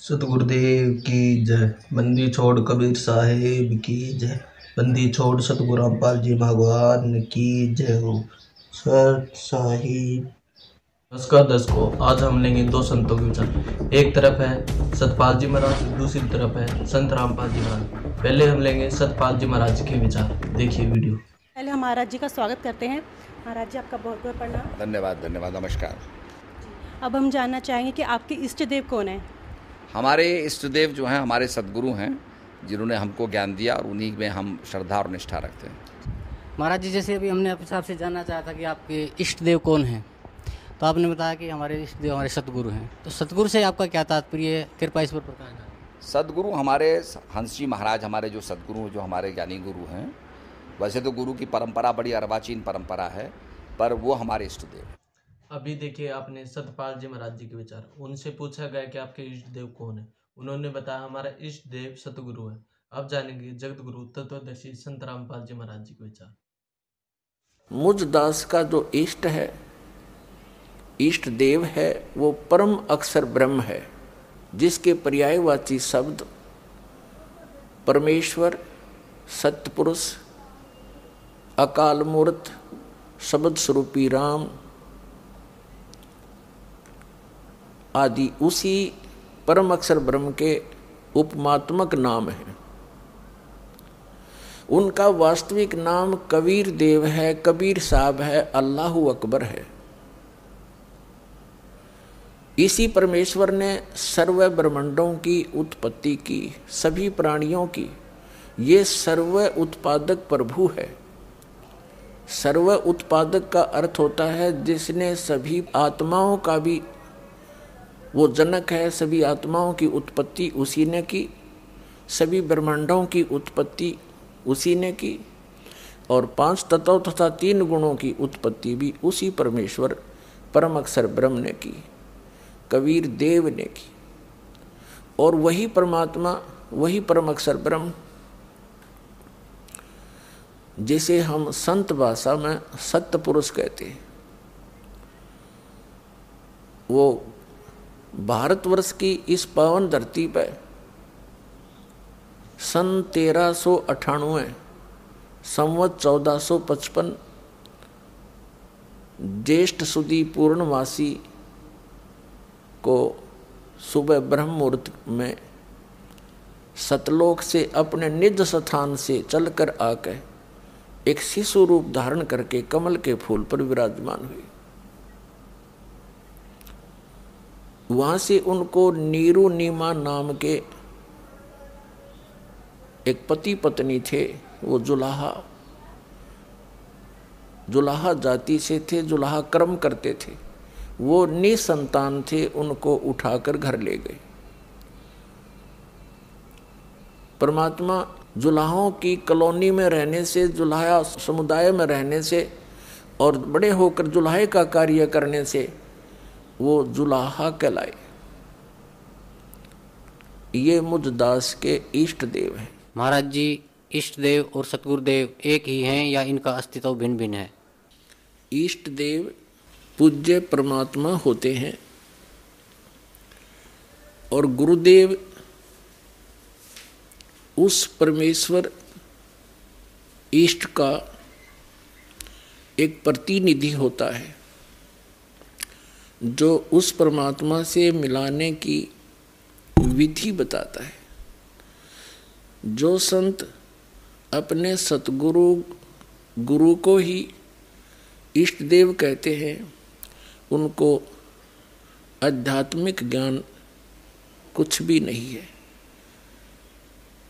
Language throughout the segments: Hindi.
सतगुरुदेव की जय। बंदी छोड़ कबीर साहेब की जय। बंदी छोड़ सतगुरु रामपाल जी भगवान की जय हो। सत साहिब। नमस्कार दर्शकों, आज हम लेंगे दो संतों के विचार। एक तरफ है सतपाल जी महाराज, दूसरी तरफ है संत रामपाल जी महाराज। पहले हम लेंगे सतपाल जी महाराज के विचार। देखिए वीडियो। पहले हम महाराज जी का स्वागत करते हैं। महाराज जी, आपका बहुत बहुत प्रणाम। धन्यवाद धन्यवाद, नमस्कार। अब हम जानना चाहेंगे कि आपके इष्ट देव कौन है। हमारे इष्ट देव जो हैं हमारे सद्गुरु हैं, जिन्होंने हमको ज्ञान दिया और उन्हीं में हम श्रद्धा और निष्ठा रखते हैं। महाराज जी, जैसे अभी हमने आपसे जानना चाहा था कि आपके इष्ट देव कौन हैं, तो आपने बताया कि हमारे इष्ट देव हमारे सतगुरु हैं। तो सतगुरु से आपका क्या तात्पर्य है, कृपा इस पर प्रकाश डालें। सद्गुरु हमारे हंस जी महाराज, हमारे जो सद्गुरु, जो हमारे ज्ञानी गुरु हैं। वैसे तो गुरु की परंपरा बड़ी अर्वाचीन परंपरा है, पर वो हमारे इष्ट देव। अभी देखिए आपने सतपाल जी महाराज जी के विचार। उनसे पूछा गया कि आपके इष्ट देव कौन है। उन्होंने बताया हमारा इष्ट देव सतगुरु है। अब जानेंगे जगत गुरु तत्वदर्शी संत रामपाल जी महाराज जी के विचार। मुझ दास का जो इष्ट है, इष्ट देव है, वो परम अक्षर ब्रह्म है, जिसके पर्यायवाची शब्द परमेश्वर, सत्पुरुष, अकाल मूर्त, शब्द स्वरूपी राम आदि उसी परम अक्षर ब्रह्म के उपमात्मक नाम हैं। उनका वास्तविक नाम कबीर देव है, कबीर साहब है, अल्लाहु अकबर है। इसी परमेश्वर ने सर्व ब्रह्मांडों की उत्पत्ति की, सभी प्राणियों की। ये सर्व उत्पादक प्रभु है। सर्व उत्पादक का अर्थ होता है जिसने सभी आत्माओं का भी वो जनक है। सभी आत्माओं की उत्पत्ति उसी ने की, सभी ब्रह्मांडों की उत्पत्ति उसी ने की, और 5 तत्वों तथा 3 गुणों की उत्पत्ति भी उसी परमेश्वर परम अक्षर ब्रह्म ने की, कबीर देव ने की। और वही परमात्मा, वही परम अक्षर ब्रह्म, जिसे हम संत भाषा में सत्य पुरुष कहते हैं, वो भारतवर्ष की इस पावन धरती पर सन 1398 संवत 1455 ज्येष्ठ सुदी पूर्णमासी को सुबह ब्रह्म मुहूर्त में सतलोक से अपने निज स्थान से चलकर आकर एक शिशु रूप धारण करके कमल के फूल पर विराजमान हुई। वहां से उनको नीरू नीमा नाम के एक पति पत्नी थे। वो जुलाहा जाति से थे, जुलाहा कर्म करते थे। वो निसंतान थे, उनको उठाकर घर ले गए। परमात्मा जुलाहों की कॉलोनी में रहने से, जुलाहा समुदाय में रहने से और बड़े होकर जुलाहे का कार्य करने से वो जुलाहा कहलाए। ये मुझ दास के इष्ट देव हैं। महाराज जी, इष्ट देव और सतगुरुदेव एक ही हैं या इनका अस्तित्व भिन्न भिन्न है। इष्ट देव पूज्य परमात्मा होते हैं और गुरुदेव उस परमेश्वर इष्ट का एक प्रतिनिधि होता है, जो उस परमात्मा से मिलाने की विधि बताता है। जो संत अपने सतगुरु गुरु को ही इष्ट देव कहते हैं, उनको आध्यात्मिक ज्ञान कुछ भी नहीं है।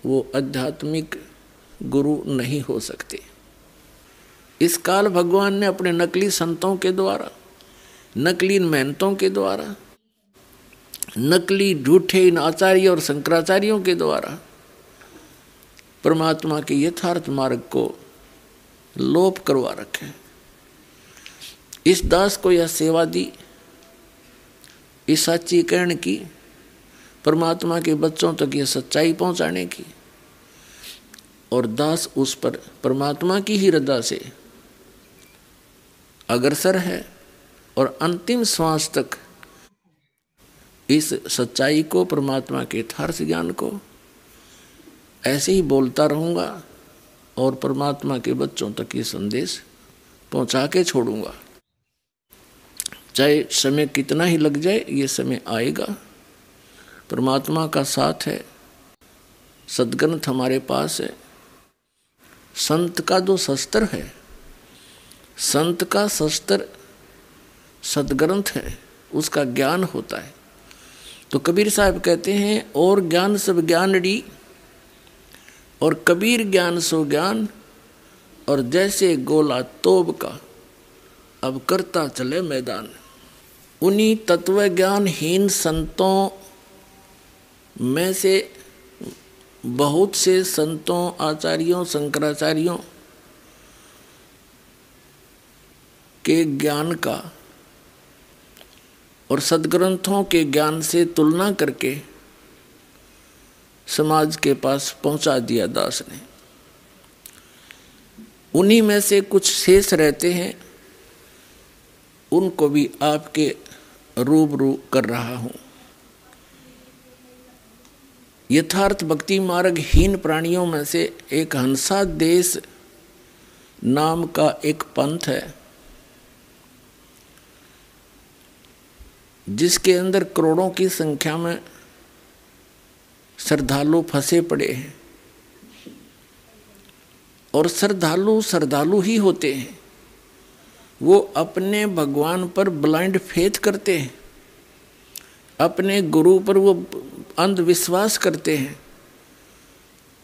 वो आध्यात्मिक गुरु नहीं हो सकते। इस काल भगवान ने अपने नकली संतों के द्वारा, नकली महंतों के द्वारा, नकली झूठे इन आचार्य और शंकराचार्यों के द्वारा परमात्मा के यथार्थ मार्ग को लोप करवा रखे। इस दास को यह सेवा दी, इस सच्चीकरण की, परमात्मा के बच्चों तक यह सच्चाई पहुंचाने की, और दास उस पर परमात्मा की ही रजा से अग्रसर है और अंतिम श्वास तक इस सच्चाई को, परमात्मा के यथार्थ ज्ञान को ऐसे ही बोलता रहूँगा और परमात्मा के बच्चों तक ये संदेश पहुँचा के छोड़ूंगा। चाहे समय कितना ही लग जाए, ये समय आएगा। परमात्मा का साथ है, सद्ग्रंथ हमारे पास है। संत का जो शस्त्र है, संत का शस्त्र सद्ग्रंथ है, उसका ज्ञान होता है। तो कबीर साहब कहते हैं, और ज्ञान सब ज्ञानड़ी, और कबीर ज्ञान सो ज्ञान, और जैसे गोला तोब का अब करता चले मैदान। उन्हीं तत्व ज्ञानहीन संतों में से बहुत से संतों, आचार्यों, शंकराचार्यों के ज्ञान का और सद्ग्रंथों के ज्ञान से तुलना करके समाज के पास पहुंचा दिया दास ने। उन्हीं में से कुछ शेष रहते हैं, उनको भी आपके रूबरू कर रहा हूं। यथार्थ भक्ति मार्ग हीन प्राणियों में से एक हंसा देश नाम का एक पंथ है, जिसके अंदर करोड़ों की संख्या में श्रद्धालु फंसे पड़े हैं। और श्रद्धालु ही होते हैं। वो अपने भगवान पर ब्लाइंड फेथ करते हैं, अपने गुरु पर वो अंधविश्वास करते हैं।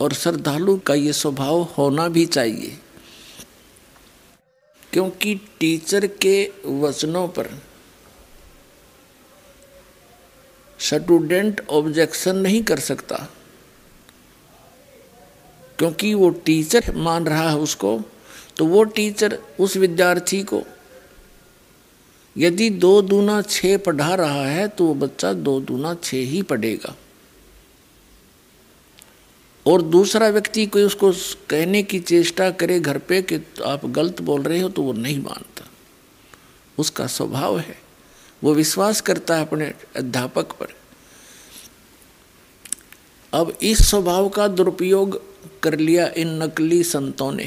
और श्रद्धालु का ये स्वभाव होना भी चाहिए, क्योंकि टीचर के वचनों पर स्टूडेंट ऑब्जेक्शन नहीं कर सकता, क्योंकि वो टीचर मान रहा है उसको। तो वो टीचर उस विद्यार्थी को यदि 2 दूना 6 पढ़ा रहा है, तो वो बच्चा 2 दूना 6 ही पढ़ेगा। और दूसरा व्यक्ति कोई उसको कहने की चेष्टा करे घर पे कि आप गलत बोल रहे हो, तो वो नहीं मानता। उसका स्वभाव है, वो विश्वास करता है अपने अध्यापक पर। अब इस स्वभाव का दुरुपयोग कर लिया इन नकली संतों ने,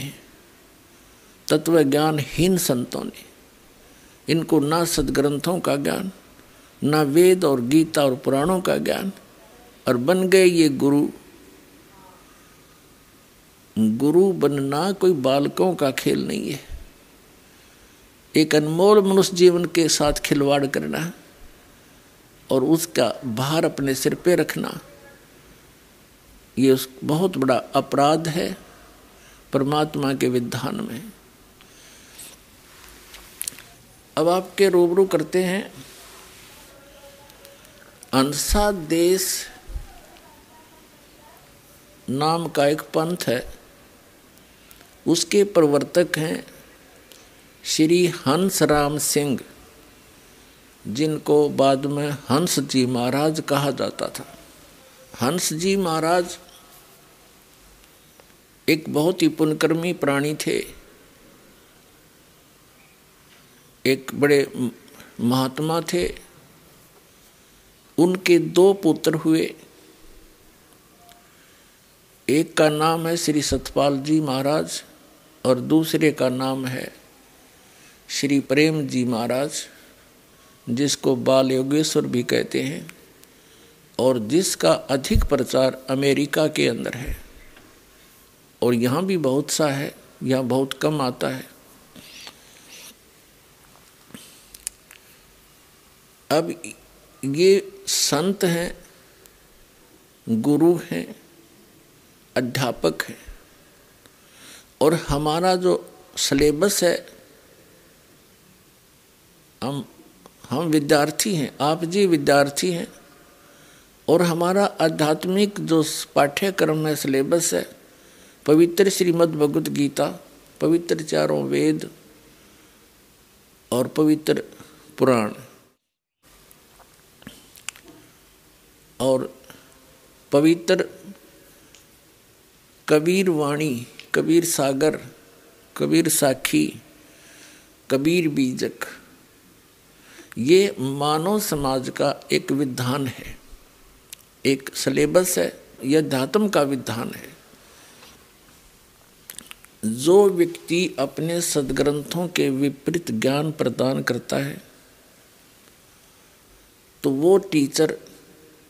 तत्व ज्ञानहीन संतों ने। इनको ना सद्ग्रंथों का ज्ञान, ना वेद और गीता और पुराणों का ज्ञान, और बन गए ये गुरु। गुरु बनना कोई बालकों का खेल नहीं है। एक अनमोल मनुष्य जीवन के साथ खिलवाड़ करना और उसका भार अपने सिर पे रखना, ये बहुत बड़ा अपराध है परमात्मा के विधान में। अब आपके रूबरू करते हैं, अंसा देश नाम का एक पंथ है, उसके प्रवर्तक हैं श्री हंस राम सिंह, जिनको बाद में हंस जी महाराज कहा जाता था। हंस जी महाराज एक बहुत ही पुण्यकर्मी प्राणी थे, एक बड़े महात्मा थे। उनके 2 पुत्र हुए, एक का नाम है श्री सतपाल जी महाराज और दूसरे का नाम है श्री प्रेम जी महाराज, जिसको बाल योगेश्वर भी कहते हैं, और जिसका अधिक प्रचार अमेरिका के अंदर है। और यहाँ भी बहुत सा है, यहाँ बहुत कम आता है। अब ये संत हैं, गुरु हैं, अध्यापक हैं, और हमारा जो सिलेबस है, हम विद्यार्थी हैं, आप जी विद्यार्थी हैं, और हमारा आध्यात्मिक जो पाठ्यक्रम है, सिलेबस है, पवित्र श्रीमद् भगवत गीता, पवित्र 4 वेद और पवित्र पुराण, और पवित्र कबीर वाणी, कबीर सागर, कबीर साखी, कबीर बीजक, ये मानव समाज का एक विधान है, एक सिलेबस है, यह अध्यात्म का विधान है। जो व्यक्ति अपने सद्ग्रंथों के विपरीत ज्ञान प्रदान करता है तो वो teacher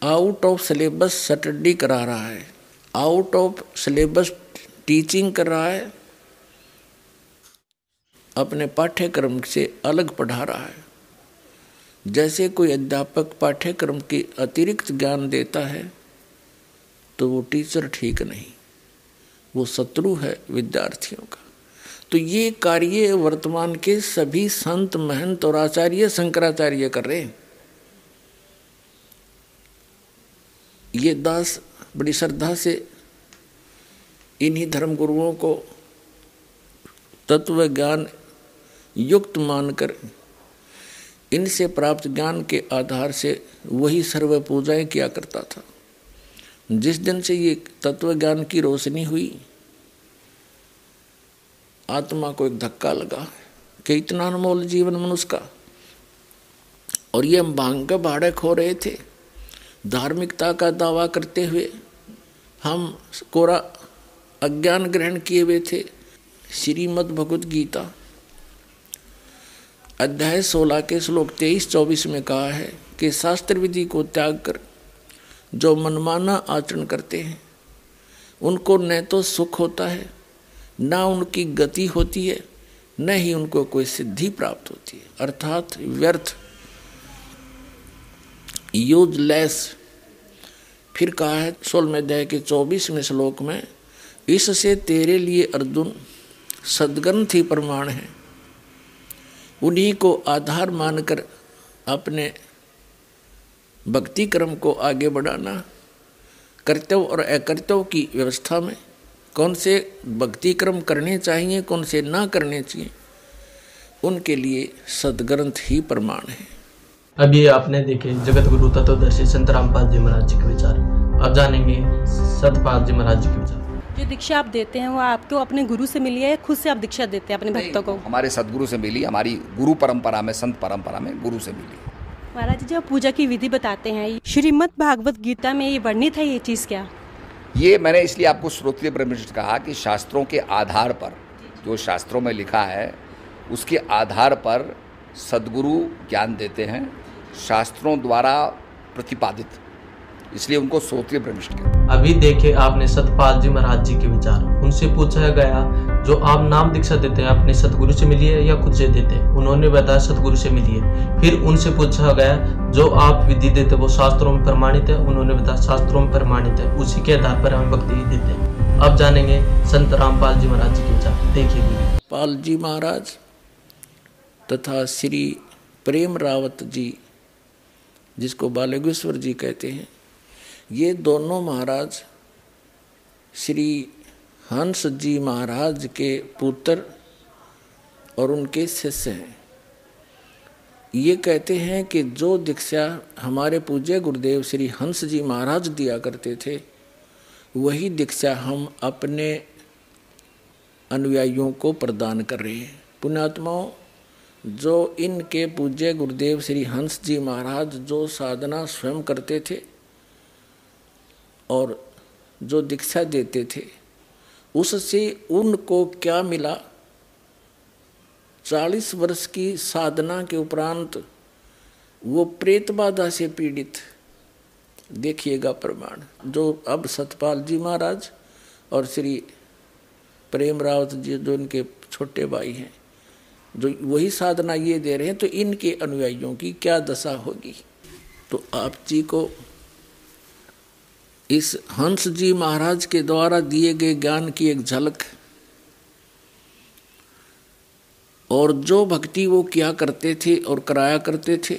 out of syllabus study करा रहा है, आउट ऑफ सिलेबस टीचिंग कर रहा है, अपने पाठ्यक्रम से अलग पढ़ा रहा है। जैसे कोई अध्यापक पाठ्यक्रम के अतिरिक्त ज्ञान देता है तो वो टीचर ठीक नहीं, वो शत्रु है विद्यार्थियों का। तो ये कार्य वर्तमान के सभी संत महंत और आचार्य शंकराचार्य कर रहे हैं। ये दास बड़ी श्रद्धा से इन्हीं धर्म गुरुओं को तत्व ज्ञान युक्त मानकर इनसे प्राप्त ज्ञान के आधार से वही सर्व पूजाएं किया करता था। जिस दिन से ये तत्व ज्ञान की रोशनी हुई, आत्मा को एक धक्का लगा कि इतना अनमोल जीवन मनुष्य का, और ये हम भांग का भाड़े खो रहे थे। धार्मिकता का दावा करते हुए हम कोरा अज्ञान ग्रहण किए हुए थे। श्रीमद् भगवत गीता अध्याय 16 के श्लोक 23-24 में कहा है कि शास्त्र विधि को त्याग कर जो मनमाना आचरण करते हैं उनको न तो सुख होता है, न उनकी गति होती है, न ही उनको कोई सिद्धि प्राप्त होती है, अर्थात व्यर्थ, यूजलेस। फिर कहा है 16वें अध्याय के 24वें श्लोक में, इससे तेरे लिए अर्जुन सद्ग्रंथ ही प्रमाण है। उन्हीं को आधार मानकर अपने भक्ति क्रम को आगे बढ़ाना। कर्तव्य और अकर्तव्य की व्यवस्था में कौन से भक्ति क्रम करने चाहिए, कौन से ना करने चाहिए, उनके लिए सद्ग्रंथ ही प्रमाण है। अब ये आपने देखे जगत गुरु तत्वदर्शी संत रामपाल जी महाराज जी के विचार। अब जानेंगे सतपाल जी महाराज जी के विचार। जो दीक्षा आप देते हैं वो आपको अपने गुरु से मिली है या खुद से आप दीक्षा देते हैं अपने भक्तों को? हमारे सदगुरु से मिली, हमारी गुरु परंपरा में, संत परंपरा में गुरु से मिली। महाराज जी, जब पूजा की विधि बताते हैं श्रीमद् भागवत गीता में ये वर्णित है, ये चीज़ क्या? ये मैंने इसलिए आपको श्रोत्रिय ब्रह्मनिष्ठ कहा कि शास्त्रों के आधार पर, जो शास्त्रों में लिखा है उसके आधार पर सदगुरु ज्ञान देते हैं, शास्त्रों द्वारा प्रतिपादित, इसलिए उनको श्रोत्रिय ब्रह्मनिष्ठ कहते हैं। अभी देखे आपने सतपाल जी महाराज जी के विचार। उनसे पूछा गया जो आप नाम दीक्षा देते हैं अपने सतगुरु से मिली है या खुद से देते हैं? उन्होंने बताया सतगुरु से मिली है। फिर उनसे पूछा गया जो आप विधि देते वो शास्त्रों में प्रमाणित है? उन्होंने बताया शास्त्रों में प्रमाणित है, उसी के आधार पर हम भक्ति देते हैं। अब जानेंगे संत रामपाल जी महाराज जी के विचार। देखिए पाल जी महाराज तथा श्री प्रेम रावत जी, जिसको बालगेश्वर जी कहते हैं, ये दोनों महाराज श्री हंस जी महाराज के पुत्र और उनके शिष्य हैं। ये कहते हैं कि जो दीक्षा हमारे पूज्य गुरुदेव श्री हंस जी महाराज दिया करते थे वही दीक्षा हम अपने अनुयायियों को प्रदान कर रहे हैं। पुण्यात्माओं, जो इनके पूज्य गुरुदेव श्री हंस जी महाराज जो साधना स्वयं करते थे और जो दीक्षा देते थे उससे उनको क्या मिला? 40 वर्ष की साधना के उपरांत वो प्रेत बाधा से पीड़ित, देखिएगा प्रमाण, जो अब सतपाल जी महाराज और श्री प्रेम रावत जी जो इनके छोटे भाई हैं, जो वही साधना ये दे रहे हैं, तो इनके अनुयायियों की क्या दशा होगी। तो आप जी को इस हंस जी महाराज के द्वारा दिए गए ज्ञान की एक झलक, और जो भक्ति वो किया करते थे और कराया करते थे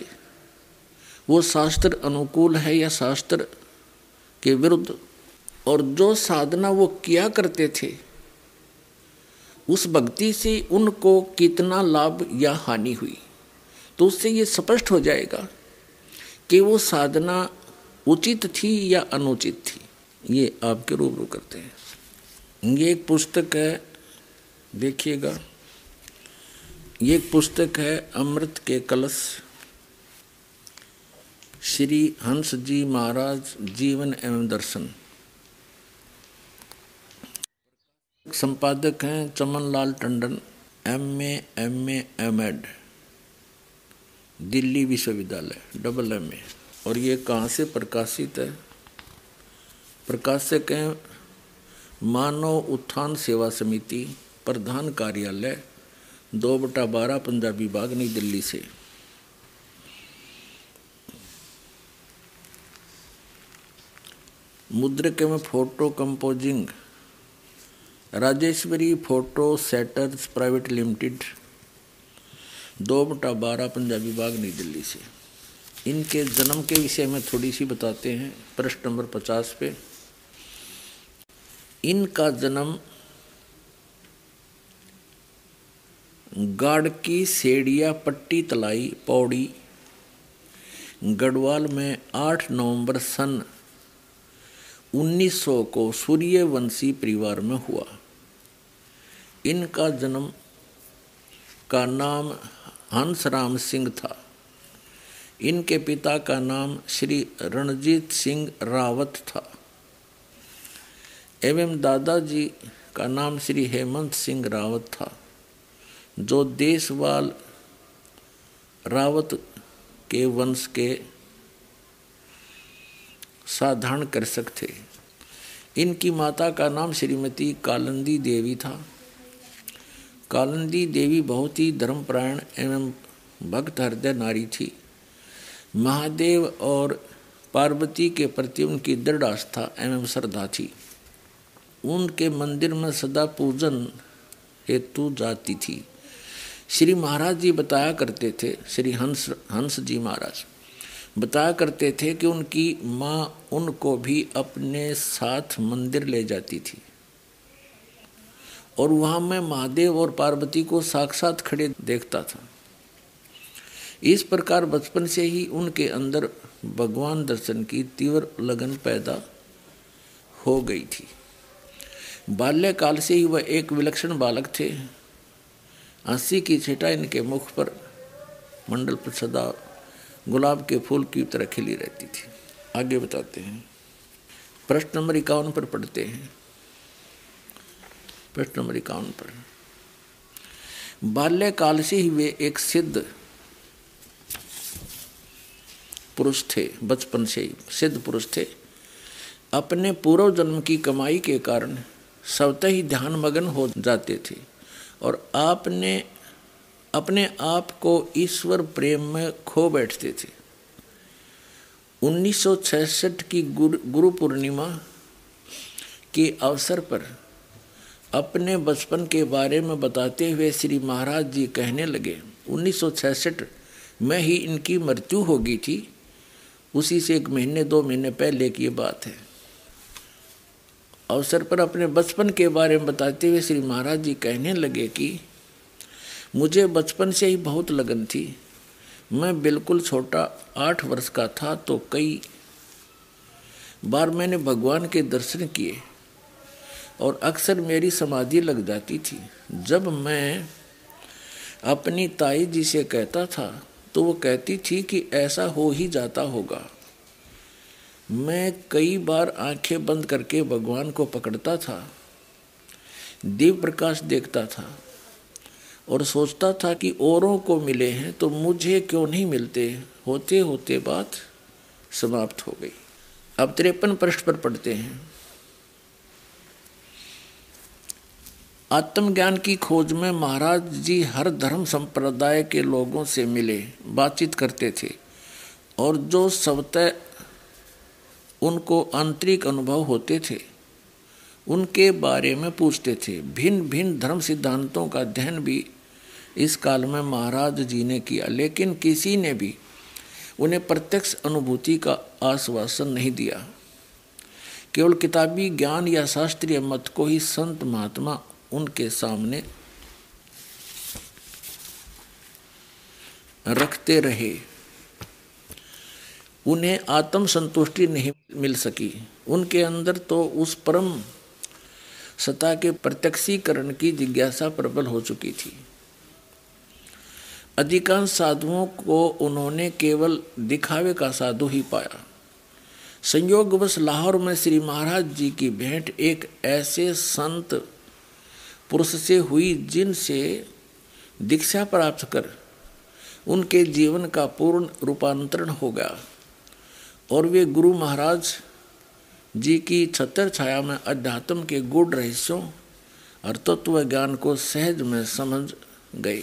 वो शास्त्र अनुकूल है या शास्त्र के विरुद्ध, और जो साधना वो किया करते थे उस भक्ति से उनको कितना लाभ या हानि हुई, तो उससे ये स्पष्ट हो जाएगा कि वो साधना उचित थी या अनुचित थी। ये आपके रूबरू करते हैं। ये एक पुस्तक है, देखिएगा, ये एक पुस्तक है अमृत के कलश, श्री हंस जी महाराज जीवन एवं दर्शन। संपादक हैं Chaman Lal Tandon, MA MA M.Ed, Delhi विश्वविद्यालय, MA। और ये कहाँ से प्रकाशित है? प्रकाशक हैं मानव उत्थान सेवा समिति, प्रधान कार्यालय 2/12 पंजाबी बाग, नई दिल्ली से। मुद्रक में photo composing Rajeshwari photo setters private limited, 2/12 Punjabi Bagh, New Delhi से। इनके जन्म के विषय में थोड़ी सी बताते हैं। पृष्ठ नंबर 50 पे इनका जन्म गाड़की सेड़िया पट्टी तलाई पौड़ी गढ़वाल में 8 नवंबर सन 1900 को सूर्यवंशी परिवार में हुआ। इनका जन्म का नाम हंसराम सिंह था। इनके पिता का नाम श्री रणजीत सिंह रावत था एवं दादाजी का नाम श्री हेमंत सिंह रावत था, जो देशवाल रावत के वंश के साधारण कृषक थे। इनकी माता का नाम श्रीमती कालंदी देवी था। कालंदी देवी बहुत ही धर्मपरायण एवं भक्त हृदय नारी थी। महादेव और पार्वती के प्रति उनकी दृढ़ आस्था एवं श्रद्धा थी। उनके मंदिर में सदा पूजन हेतु जाती थी। श्री महाराज जी बताया करते थे, श्री हंस जी महाराज बताया करते थे कि उनकी माँ उनको भी अपने साथ मंदिर ले जाती थी और वहाँ मैं महादेव और पार्वती को साक्षात खड़े देखता था। इस प्रकार बचपन से ही उनके अंदर भगवान दर्शन की तीव्र लगन पैदा हो गई थी। बाल्यकाल से ही वह एक विलक्षण बालक थे। हंसी की छटा इनके मुख पर मंडल पर सदा गुलाब के फूल की तरह खिली रहती थी। आगे बताते हैं। प्रश्न नंबर 51 पर पढ़ते हैं। प्रश्न नंबर 51 पर बाल्यकाल से ही वे एक सिद्ध पुरुष थे। बचपन से ही सिद्ध पुरुष थे। अपने पूर्व जन्म की कमाई के कारण स्वतः ही ध्यान मग्न हो जाते थे और अपने आप को ईश्वर प्रेम में खो बैठते थे। 1966 की गुरु पूर्णिमा के अवसर पर अपने बचपन के बारे में बताते हुए श्री महाराज जी कहने लगे, 1966 में ही इनकी मृत्यु हो गई थी। उसी से 1 महीने 2 महीने पहले की बात है। अवसर पर अपने बचपन के बारे में बताते हुए श्री महाराज जी कहने लगे कि मुझे बचपन से ही बहुत लगन थी। मैं बिल्कुल छोटा 8 वर्ष का था तो कई बार मैंने भगवान के दर्शन किए और अक्सर मेरी समाधि लग जाती थी। जब मैं अपनी ताई जी से कहता था तो वो कहती थी कि ऐसा हो ही जाता होगा। मैं कई बार आंखें बंद करके भगवान को पकड़ता था, दिव्य प्रकाश देखता था और सोचता था कि औरों को मिले हैं तो मुझे क्यों नहीं मिलते। होते होते बात समाप्त हो गई। अब 53 पृष्ठ पर पढ़ते हैं। आत्मज्ञान की खोज में महाराज जी हर धर्म संप्रदाय के लोगों से मिले, बातचीत करते थे और जो स्वतः उनको आंतरिक अनुभव होते थे उनके बारे में पूछते थे। भिन्न भिन्न धर्म सिद्धांतों का अध्ययन भी इस काल में महाराज जी ने किया, लेकिन किसी ने भी उन्हें प्रत्यक्ष अनुभूति का आश्वासन नहीं दिया। केवल किताबी ज्ञान या शास्त्रीय मत को ही संत महात्मा उनके सामने रखते रहे। उन्हें आत्म संतुष्टि नहीं मिल सकी। उनके अंदर तो उस परम सत्ता के प्रत्यक्षीकरण की जिज्ञासा प्रबल हो चुकी थी। अधिकांश साधुओं को उन्होंने केवल दिखावे का साधु ही पाया। संयोगवश लाहौर में श्री महाराज जी की भेंट एक ऐसे संत पुरुष से हुई जिनसे दीक्षा प्राप्त कर उनके जीवन का पूर्ण रूपांतरण हो गया और वे गुरु महाराज जी की छत्र छाया में अध्यात्म के गूढ़ रहस्यों और तत्व ज्ञान को सहज में समझ गए।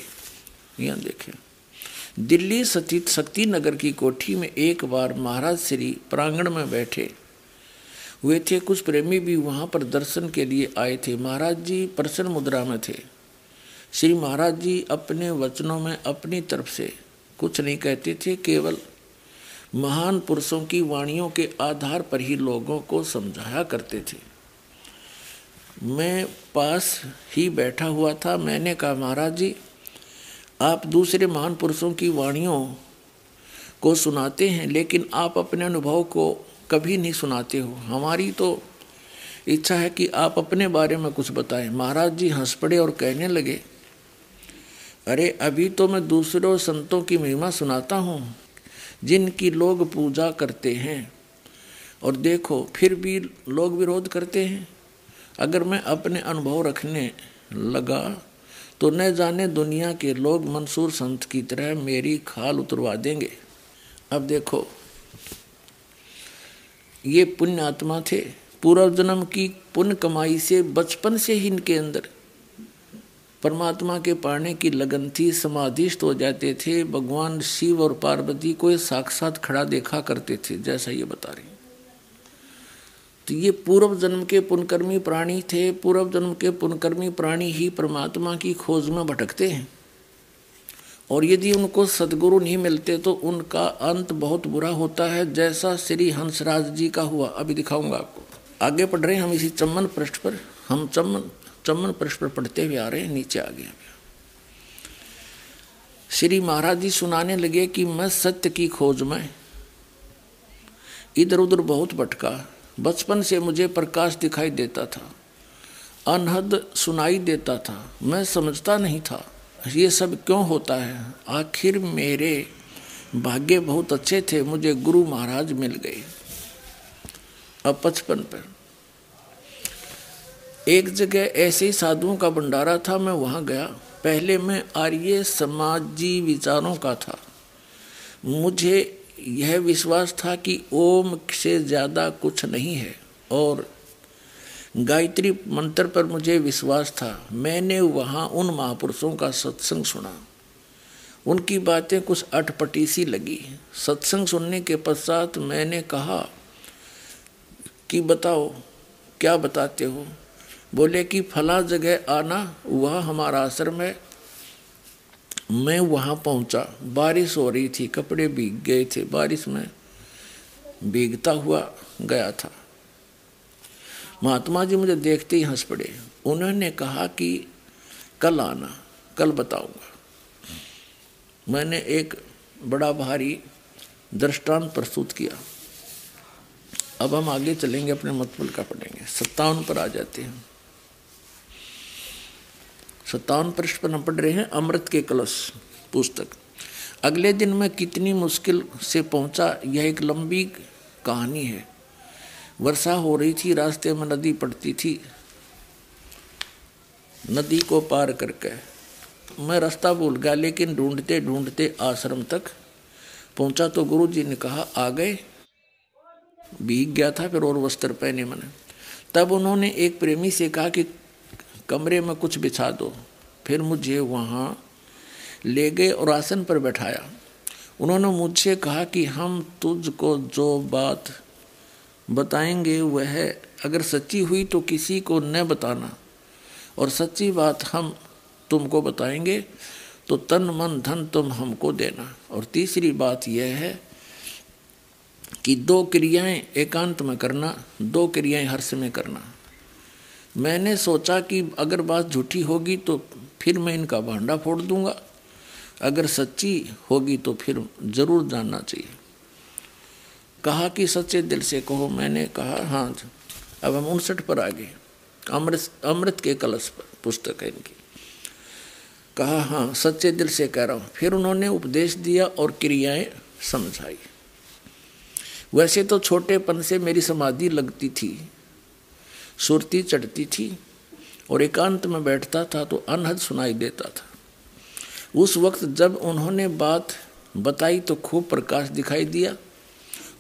यहाँ देखें, दिल्ली स्थित शक्ति नगर की कोठी में एक बार महाराज श्री प्रांगण में बैठे हुए थे। कुछ प्रेमी भी वहाँ पर दर्शन के लिए आए थे। महाराज जी प्रसन्न मुद्रा में थे। श्री महाराज जी अपने वचनों में अपनी तरफ से कुछ नहीं कहते थे, केवल महान पुरुषों की वाणियों के आधार पर ही लोगों को समझाया करते थे। मैं पास ही बैठा हुआ था। मैंने कहा, महाराज जी आप दूसरे महान पुरुषों की वाणियों को सुनाते हैं, लेकिन आप अपने अनुभव को कभी नहीं सुनाते हो। हमारी तो इच्छा है कि आप अपने बारे में कुछ बताएं। महाराज जी हंस पड़े और कहने लगे, अरे अभी तो मैं दूसरों संतों की महिमा सुनाता हूँ जिनकी लोग पूजा करते हैं, और देखो फिर भी लोग विरोध करते हैं। अगर मैं अपने अनुभव रखने लगा तो न जाने दुनिया के लोग मंसूर संत की तरह मेरी खाल उतरवा देंगे। अब देखो, ये पुण्य आत्मा थे। पूर्व जन्म की पुण्य कमाई से बचपन से ही इनके अंदर परमात्मा के पाने की लगन थी। समाधिस्थ हो जाते थे। भगवान शिव और पार्वती को साक्षात खड़ा देखा करते थे, जैसा ये बता रही। तो ये पूर्व जन्म के पुण्यकर्मी प्राणी थे। पूर्व जन्म के पुण्यकर्मी प्राणी ही परमात्मा की खोज में भटकते हैं, और यदि उनको सदगुरु नहीं मिलते तो उनका अंत बहुत बुरा होता है, जैसा श्री हंसराज जी का हुआ। अभी दिखाऊंगा आपको। आगे पढ़ रहे हैं हम इसी चम्मन पृष्ठ पर। हम चम्मन पृष्ठ पर पढ़ते हुए आ रहे हैं। नीचे आ गए। श्री महाराज जी सुनाने लगे कि मैं सत्य की खोज में इधर उधर बहुत भटका। बचपन से मुझे प्रकाश दिखाई देता था, अनहद सुनाई देता था। मैं समझता नहीं था ये सब क्यों होता है। आखिर मेरे भाग्य बहुत अच्छे थे, मुझे गुरु महाराज मिल गए। अब 55 पर एक जगह ऐसे ही साधुओं का भंडारा था। मैं वहाँ गया। पहले मैं आर्य समाजी विचारों का था। मुझे यह विश्वास था कि ओम से ज़्यादा कुछ नहीं है, और गायत्री मंत्र पर मुझे विश्वास था। मैंने वहाँ उन महापुरुषों का सत्संग सुना। उनकी बातें कुछ अटपटी सी लगी। सत्संग सुनने के पश्चात मैंने कहा कि बताओ क्या बताते हो। बोले कि फला जगह आना, वह हमारा आश्रम है। मैं वहाँ पहुँचा। बारिश हो रही थी, कपड़े भीग गए थे। बारिश में भीगता हुआ गया था। महात्मा जी मुझे देखते ही हंस पड़े। उन्होंने कहा कि कल आना, कल बताऊंगा। मैंने एक बड़ा भारी दृष्टांत प्रस्तुत किया। अब हम आगे चलेंगे, अपने मतबल का पढ़ेंगे। 57 पर आ जाते हैं। 57 पृष्ठ पर हम पढ़ रहे हैं अमृत के कलश पुस्तक। अगले दिन मैं कितनी मुश्किल से पहुंचा, यह एक लंबी कहानी है। वर्षा हो रही थी, रास्ते में नदी पड़ती थी। नदी को पार करके मैं रास्ता भूल गया, लेकिन ढूंढते ढूंढते आश्रम तक पहुंचा तो गुरुजी ने कहा, आ गए। भीग गया था फिर, और वस्त्र पहने मैंने। तब उन्होंने एक प्रेमी से कहा कि कमरे में कुछ बिछा दो। फिर मुझे वहाँ ले गए और आसन पर बैठाया। उन्होंने मुझसे कहा कि हम तुझको जो बात बताएंगे वह अगर सच्ची हुई तो किसी को न बताना, और सच्ची बात हम तुमको बताएंगे तो तन मन धन तुम हमको देना। और तीसरी बात यह है कि 2 क्रियाएं एकांत में करना, 2 क्रियाएं हर्ष में करना। मैंने सोचा कि अगर बात झूठी होगी तो फिर मैं इनका भांडा फोड़ दूंगा, अगर सच्ची होगी तो फिर जरूर जानना चाहिए। कहा कि सच्चे दिल से कहो। मैंने कहा हाँ। अब हम 59 पर आ गए। अमृत के कलश पर पुस्तक है इनकी। कहा हाँ सच्चे दिल से कह रहा हूँ। फिर उन्होंने उपदेश दिया और क्रियाएं समझाई। वैसे तो छोटेपन से मेरी समाधि लगती थी, सुरती चढ़ती थी और एकांत में बैठता था तो अनहद सुनाई देता था। उस वक्त जब उन्होंने बात बताई तो खूब प्रकाश दिखाई दिया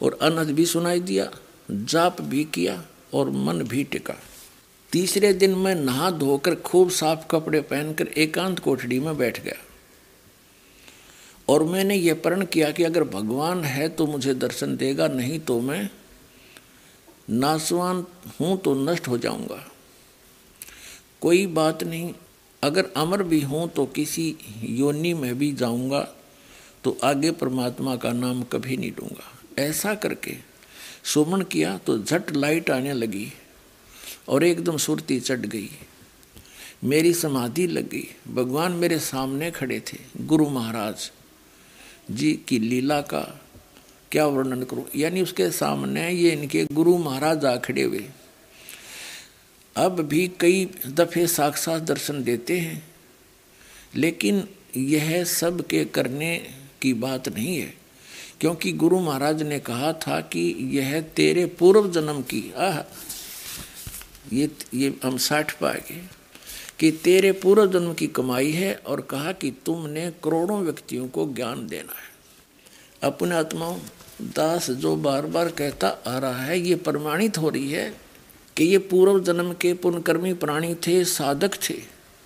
और अनहद भी सुनाई दिया, जाप भी किया और मन भी टिका। तीसरे दिन मैं नहा धोकर खूब साफ कपड़े पहनकर एकांत कोठड़ी में बैठ गया और मैंने ये प्रण किया कि अगर भगवान है तो मुझे दर्शन देगा, नहीं तो मैं नासवान हूँ तो नष्ट हो जाऊंगा। कोई बात नहीं, अगर अमर भी हूँ तो किसी योनि में भी जाऊंगा तो आगे परमात्मा का नाम कभी नहीं लूँगा। ऐसा करके सुमन किया तो झट लाइट आने लगी और एकदम सुरती चढ़ गई, मेरी समाधि लग गई। भगवान मेरे सामने खड़े थे। गुरु महाराज जी की लीला का क्या वर्णन करूं, यानी उसके सामने ये इनके गुरु महाराज आ खड़े हुए। अब भी कई दफे साक्षात दर्शन देते हैं, लेकिन यह सब के करने की बात नहीं है, क्योंकि गुरु महाराज ने कहा था कि यह तेरे पूर्व जन्म की ये हम 60 पाएंगे कि तेरे पूर्व जन्म की कमाई है, और कहा कि तुमने करोड़ों व्यक्तियों को ज्ञान देना है। अपने आत्माओं दास जो बार बार कहता आ रहा है, ये प्रमाणित हो रही है कि ये पूर्व जन्म के पुण्यकर्मी प्राणी थे, साधक थे।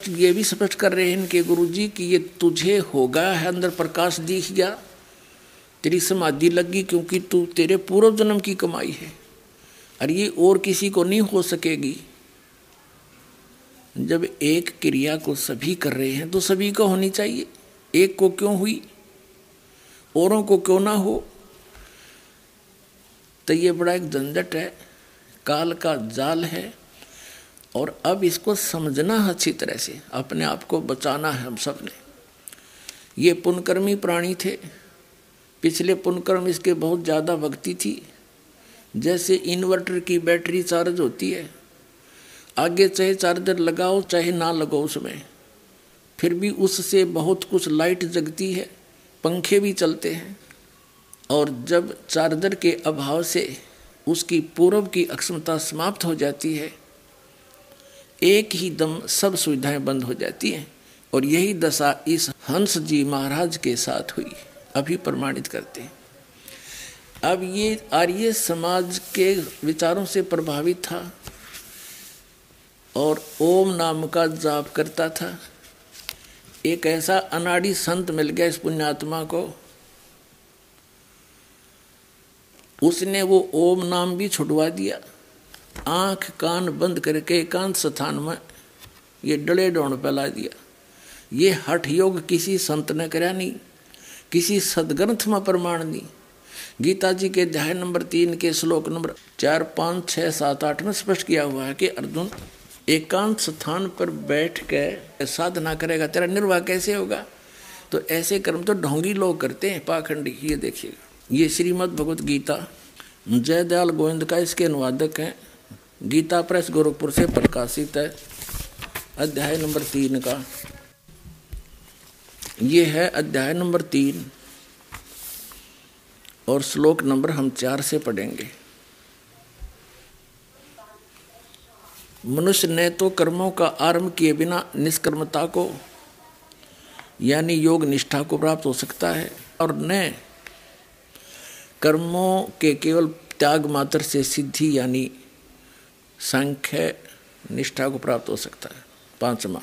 ये भी स्पष्ट कर रहे हैं इनके गुरु जी कि ये तुझे हो गया है, अंदर प्रकाश दिख गया, तेरी समाधि लगी, क्योंकि तू तेरे पूर्व जन्म की कमाई है और ये और किसी को नहीं हो सकेगी। जब एक क्रिया को सभी कर रहे हैं तो सभी को होनी चाहिए, एक को क्यों हुई, औरों को क्यों ना हो। तो ये बड़ा एक झंझट है, काल का जाल है, और अब इसको समझना अच्छी तरह से, अपने आप को बचाना है हम सब ने। ये पुण्यकर्मी प्राणी थे, पिछले पुण्यकर्म इसके बहुत ज़्यादा भक्ति थी। जैसे इन्वर्टर की बैटरी चार्ज होती है, आगे चाहे चार्जर लगाओ चाहे ना लगाओ उसमें, फिर भी उससे बहुत कुछ लाइट जगती है, पंखे भी चलते हैं। और जब चार्जर के अभाव से उसकी पूर्व की अक्षमता समाप्त हो जाती है, एक ही दम सब सुविधाएं बंद हो जाती हैं। और यही दशा इस हंस जी महाराज के साथ हुई, अभी प्रमाणित करते हैं। अब ये आर्य समाज के विचारों से प्रभावित था और ओम नाम का जाप करता था। एक ऐसा अनाड़ी संत मिल गया इस पुण्यात्मा को, उसने वो ओम नाम भी छुड़वा दिया। आंख कान बंद करके एकांत स्थान में ये डले डौड़ फैला दिया। ये हठ योग किसी संत ने कराया नहीं, किसी सदग्रंथ में प्रमाण नहीं। गीता जी के अध्याय नंबर 3 के श्लोक नंबर 4, 5, 6, 7, 8 में स्पष्ट किया हुआ है कि अर्जुन एकांत स्थान पर बैठ के साधना करेगा, तेरा निर्वाह कैसे होगा। तो ऐसे कर्म तो ढोंगी लोग करते हैं, पाखंडी। ये देखिएगा, ये श्रीमद् भगवत गीता जयदयाल गोविंद का इसके अनुवादक हैं, गीता प्रेस गोरखपुर से प्रकाशित है, अध्याय नंबर 3 का। ये है अध्याय नंबर 3 और श्लोक नंबर हम 4 से पढ़ेंगे। मनुष्य ने तो कर्मों का आरंभ किए बिना निष्कर्मता को यानी योग निष्ठा को प्राप्त हो सकता है, और न कर्मों के केवल त्याग मात्र से सिद्धि यानी सांख्य निष्ठा को प्राप्त हो सकता है। 5वां,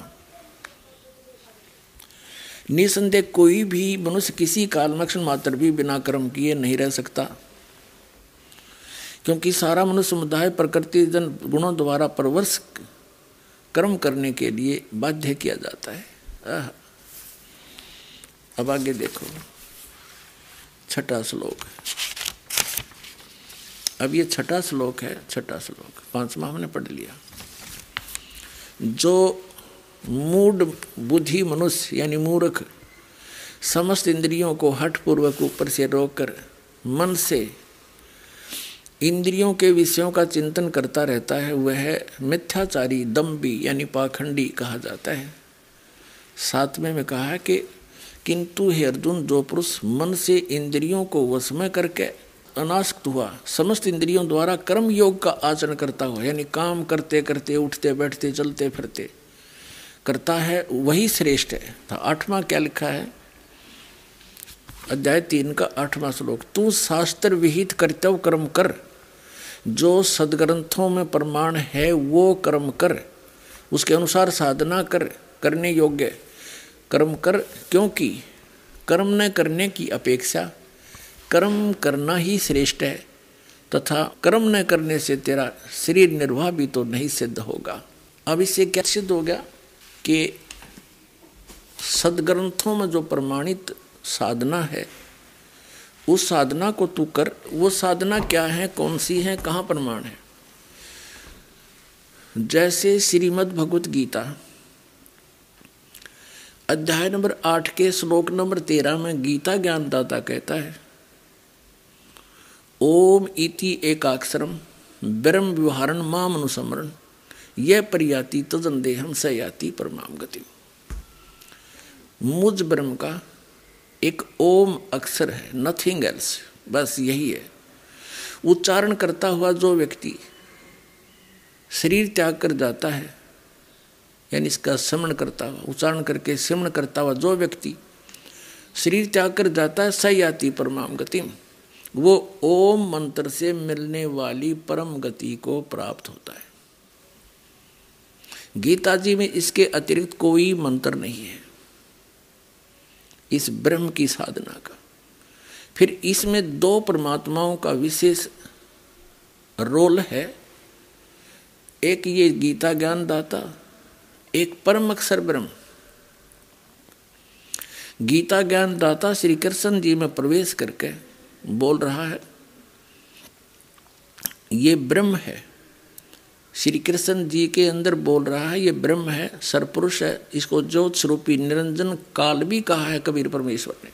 निसंदेह कोई भी मनुष्य किसी काल में क्षण मात्र भी बिना कर्म किए नहीं रह सकता, क्योंकि सारा मनुष्य समुदाय प्रकृति जन गुणों द्वारा परवश कर्म करने के लिए बाध्य किया जाता है। अब आगे देखो, 6वां श्लोक। अब ये 6वां श्लोक है, 6वां श्लोक। 5वां हमने पढ़ लिया। जो मूढ़ बुद्धि मनुष्य यानी मूर्ख समस्त इंद्रियों को हठपूर्वक ऊपर से रोककर मन से इंद्रियों के विषयों का चिंतन करता रहता है, वह मिथ्याचारी दम्भी यानी पाखंडी कहा जाता है। 7वें में कहा है कि किंतु हे अर्जुन, जो पुरुष मन से इंद्रियों को वश में करके अनासक्त हुआ, समस्त इंद्रियों द्वारा कर्म योग का आचरण करता हुआ, यानी काम करते करते उठते बैठते चलते फिरते करता है, वही श्रेष्ठ है। तो 8वां क्या लिखा है, अध्याय 3 का 8वां श्लोक, तू शास्त्र विहित कर्तव्य कर्म कर, जो सदग्रंथों में प्रमाण है वो कर्म कर, उसके अनुसार साधना कर, करने योग्य कर्म कर, क्योंकि कर्म न करने की अपेक्षा कर्म करना ही श्रेष्ठ है, तथा कर्म न करने से तेरा शरीर निर्वाह भी तो नहीं सिद्ध होगा। अब इससे क्या सिद्ध हो गया कि सदग्रंथों में जो प्रमाणित साधना है उस साधना को तू कर। वो साधना क्या है, कौन सी है, कहाँ प्रमाण है? जैसे श्रीमद् भगवत गीता अध्याय नंबर 8 के श्लोक नंबर 13 में गीता ज्ञानदाता कहता है, ओम इति एकाक्षरम ब्रह्म व्यवहारण माम अनुसमरण यह परियाति तजन देहम स याति परमाम गति। मुझ ब्रह्म का एक ओम अक्षर है, नथिंग एल्स, बस यही है। उच्चारण करता हुआ जो व्यक्ति शरीर त्याग कर जाता है, यानी इसका स्मरण करता हुआ, उच्चारण करके स्मरण करता हुआ जो व्यक्ति शरीर त्याग कर जाता है, स याति परमाम गति, वो ओम मंत्र से मिलने वाली परम गति को प्राप्त होता है। गीता जी में इसके अतिरिक्त कोई मंत्र नहीं है इस ब्रह्म की साधना का। फिर इसमें 2 परमात्माओं का विशेष रोल है, एक ये गीता ज्ञानदाता, एक परम अक्षर ब्रह्म। गीता ज्ञानदाता श्री कृष्ण जी में प्रवेश करके बोल रहा है, ये ब्रह्म है। श्री कृष्ण जी के अंदर बोल रहा है, ये ब्रह्म है, सरपुरुष है, इसको ज्योत स्वरूपी निरंजन काल भी कहा है कबीर परमेश्वर ने।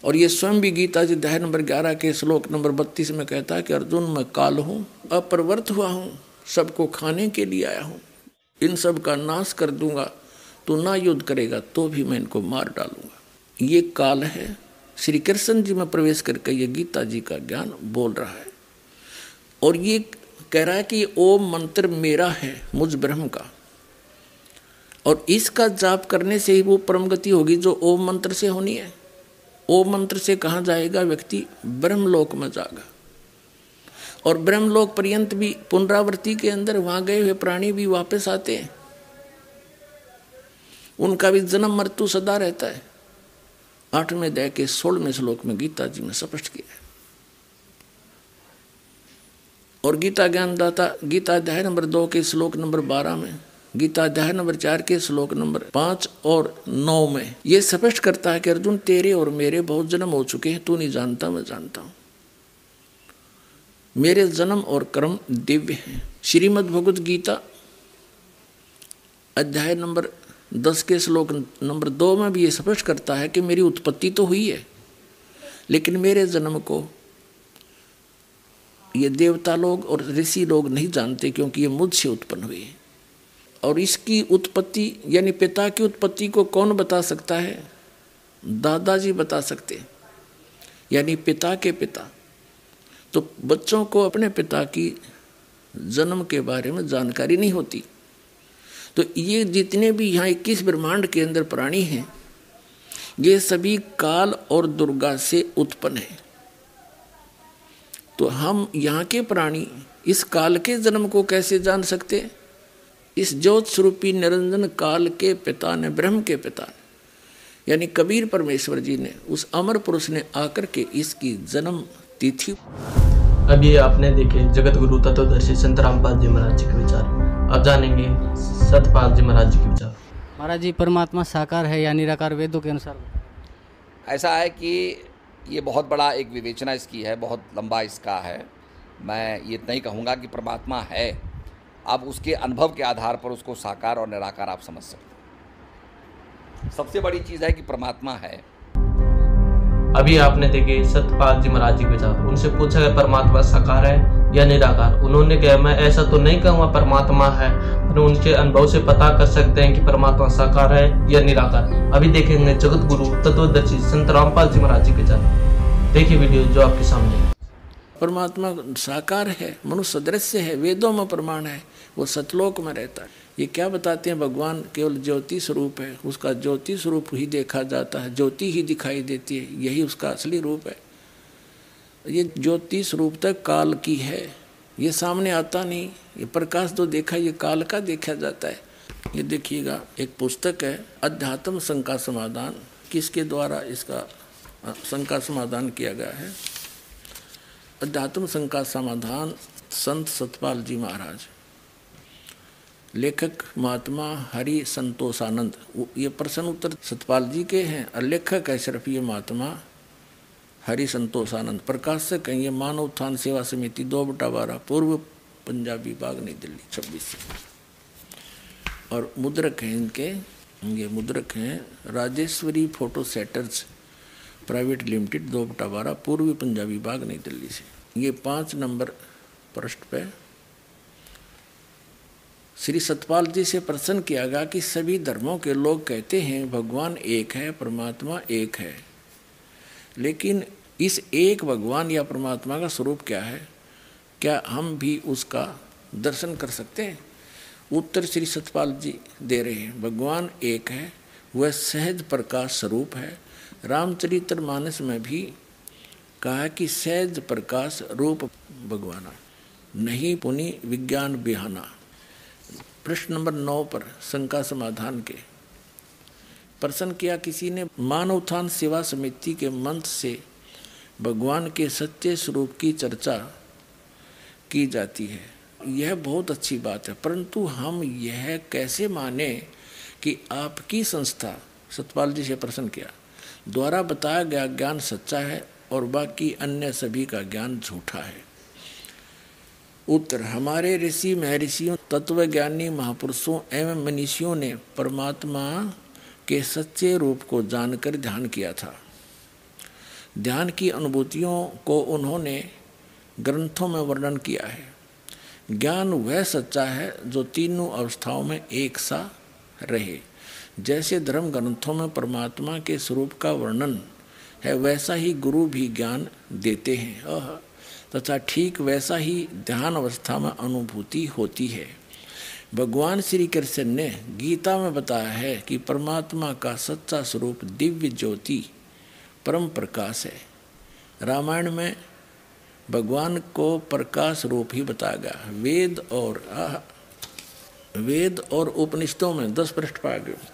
और ये स्वयं भी गीता जी अध्याय नंबर 11 के श्लोक नंबर 32 में कहता है कि अर्जुन, मैं काल हूँ, अपरिवर्त हुआ हूँ, सबको खाने के लिए आया हूँ, इन सब का नाश कर दूंगा, तू ना युद्ध करेगा तो भी मैं इनको मार डालूंगा। ये काल है। श्री कृष्ण जी में प्रवेश करके ये गीता जी का ज्ञान बोल रहा है और ये कह रहा है कि ओम मंत्र मेरा है, मुझ ब्रह्म का, और इसका जाप करने से ही वो परम गति होगी जो ओम मंत्र से होनी है। ओम मंत्र से कहाँ जाएगा व्यक्ति? ब्रह्मलोक में जाएगा। और ब्रह्मलोक पर्यंत भी पुनरावृत्ति के अंदर वहां गए हुए प्राणी भी वापस आते हैं, उनका भी जन्म मृत्यु सदा रहता है। 8वें अध्याय के 16वें श्लोक में गीता जी ने स्पष्ट किया है। और गीता ज्ञानदाता गीता अध्याय नंबर 2 के श्लोक नंबर 12 में, गीता अध्याय नंबर 4 के श्लोक नंबर 5 और 9 में ये स्पष्ट करता है कि अर्जुन, तेरे और मेरे बहुत जन्म हो चुके हैं, तू नहीं जानता, मैं जानता हूं। मेरे जन्म और कर्म दिव्य हैं। श्रीमद् भगवत गीता अध्याय नंबर 10 के श्लोक नंबर 2 में भी ये स्पष्ट करता है कि मेरी उत्पत्ति तो हुई है, लेकिन मेरे जन्म को ये देवता लोग और ऋषि लोग नहीं जानते, क्योंकि ये मुझसे उत्पन्न हुई है। और इसकी उत्पत्ति यानी पिता की उत्पत्ति को कौन बता सकता है? दादाजी बता सकते, यानी पिता के पिता। तो बच्चों को अपने पिता की जन्म के बारे में जानकारी नहीं होती। तो ये जितने भी यहाँ 21 ब्रह्मांड के अंदर प्राणी हैं, ये सभी काल और दुर्गा से उत्पन्न हैं। तो हम यहाँ के प्राणी इस काल के जन्म को कैसे जान सकते? इस ज्योत स्वरूपी निरंजन काल के पिता ने, ब्रह्म के पिता ने, यानी कबीर परमेश्वर जी ने, उस अमर पुरुष ने आकर के इसकी जन्म तिथि। अब ये आपने देखे जगत गुरु तत्वदर्शी संत रामपाल जी महाराज जी के विचार। अब जानेंगे सतपाल जी महाराज जी के विचार। महाराज जी, परमात्मा साकार है या निराकार, वेदों के अनुसार? ऐसा है कि ये बहुत बड़ा एक विवेचना इसकी है, बहुत लंबा इसका है। मैं ये नहीं कहूँगा कि परमात्मा है, आप उसके अनुभव के आधार पर उसको साकार और निराकार आप समझ सकते हैं। सबसे बड़ी चीज़ है कि परमात्मा है। अभी आपने देखे सतपाल जी महाराज जी के विचार। उनसे पूछा गया परमात्मा साकार है, या निराकार। उन्होंने कहा मैं ऐसा तो नहीं कहूँगा परमात्मा है, पर उनके अनुभव से पता कर सकते हैं कि परमात्मा साकार है या निराकार। अभी देखेंगे जगत गुरु तत्वदर्शी संत रामपाल जी महाराज जी के चरण। देखिए वीडियो जो आपके सामने। परमात्मा साकार है, मनुष्य सदृश्य है, वेदों में प्रमाण है, वो सतलोक में रहता है। ये क्या बताते हैं, भगवान केवल ज्योति स्वरूप है, उसका ज्योति स्वरूप ही देखा जाता है, ज्योति ही दिखाई देती है, यही उसका असली रूप है। ये ज्योति स्वरूप तक काल की है, ये सामने आता नहीं। ये प्रकाश जो देखा ये काल का देखा जाता है। ये देखिएगा एक पुस्तक है अध्यात्म शंका समाधान, किसके द्वारा इसका शंका समाधान किया गया है। अध्यात्म शंका समाधान संत सतपाल जी महाराज, लेखक महात्मा हरि संतोषानंद। ये प्रश्न उत्तर सतपाल जी के हैं और लेखक है सिर्फ ये महात्मा हरि संतोषानंद। प्रकाशक है ये मानव उत्थान सेवा समिति 2/12 पूर्व पंजाब विभाग नई दिल्ली 26। और मुद्रक हैं इनके, ये मुद्रक हैं Rajeshwari photo setters private limited 2/12 पूर्वी पंजाब विभाग नई दिल्ली से। ये 5 नंबर पृष्ठ पे श्री सतपाल जी से प्रश्न किया गया कि सभी धर्मों के लोग कहते हैं भगवान एक है, परमात्मा एक है, लेकिन इस एक भगवान या परमात्मा का स्वरूप क्या है, क्या हम भी उसका दर्शन कर सकते हैं। उत्तर श्री सतपाल जी दे रहे हैं, भगवान एक है, वह सहज प्रकाश स्वरूप है। रामचरितमानस में भी कहा कि सहज प्रकाश रूप भगवान नहीं पुनि विज्ञान बिहाना। प्रश्न नंबर 9 पर शंका समाधान के प्रश्न किया, किसी ने मानव उत्थान सेवा समिति के मंत्र से भगवान के सच्चे स्वरूप की चर्चा की जाती है, यह बहुत अच्छी बात है, परंतु हम यह कैसे माने कि आपकी संस्था, सतपाल जी से प्रश्न किया, द्वारा बताया गया ज्ञान सच्चा है और बाकी अन्य सभी का ज्ञान झूठा है। उत्तर, हमारे ऋषि महर्षियों तत्वज्ञानी महापुरुषों एवं मनीषियों ने परमात्मा के सच्चे रूप को जानकर ध्यान किया था। ध्यान की अनुभूतियों को उन्होंने ग्रंथों में वर्णन किया है। ज्ञान वह सच्चा है जो तीनों अवस्थाओं में एक सा रहे। जैसे धर्म ग्रंथों में परमात्मा के स्वरूप का वर्णन है, वैसा ही गुरु भी ज्ञान देते हैं तथा ठीक वैसा ही ध्यान अवस्था में अनुभूति होती है। भगवान श्री कृष्ण ने गीता में बताया है कि परमात्मा का सच्चा स्वरूप दिव्य ज्योति परम प्रकाश है। रामायण में भगवान को प्रकाश रूप ही बताया गया। वेद और उपनिषदों में 10 पृष्ठ पाया गया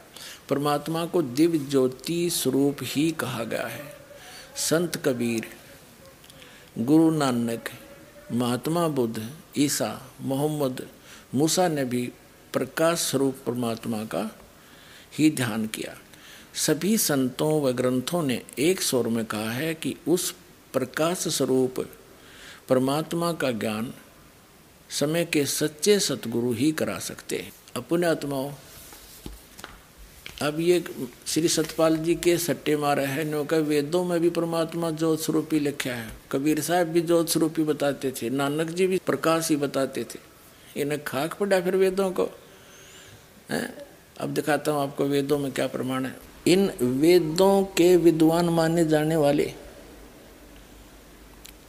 परमात्मा को दिव्य ज्योति स्वरूप ही कहा गया है। संत कबीर, गुरु नानक, महात्मा बुद्ध, ईसा, मोहम्मद, मूसा ने भी प्रकाश स्वरूप परमात्मा का ही ध्यान किया। सभी संतों व ग्रंथों ने एक स्वर में कहा है कि उस प्रकाश स्वरूप परमात्मा का ज्ञान समय के सच्चे सतगुरु ही करा सकते हैं। अपने आत्माओं, अब ये श्री सतपाल जी के सट्टे मारे हैं, नो का वेदों में भी परमात्मा ज्योत स्वरूपी लिखा है। कबीर साहब भी ज्योत स्वरूपी बताते थे, नानक जी भी प्रकाश ही बताते थे। इन्हें खाक पड़ा फिर वेदों को है। अब दिखाता हूँ आपको वेदों में क्या प्रमाण है। इन वेदों के विद्वान माने जाने वाले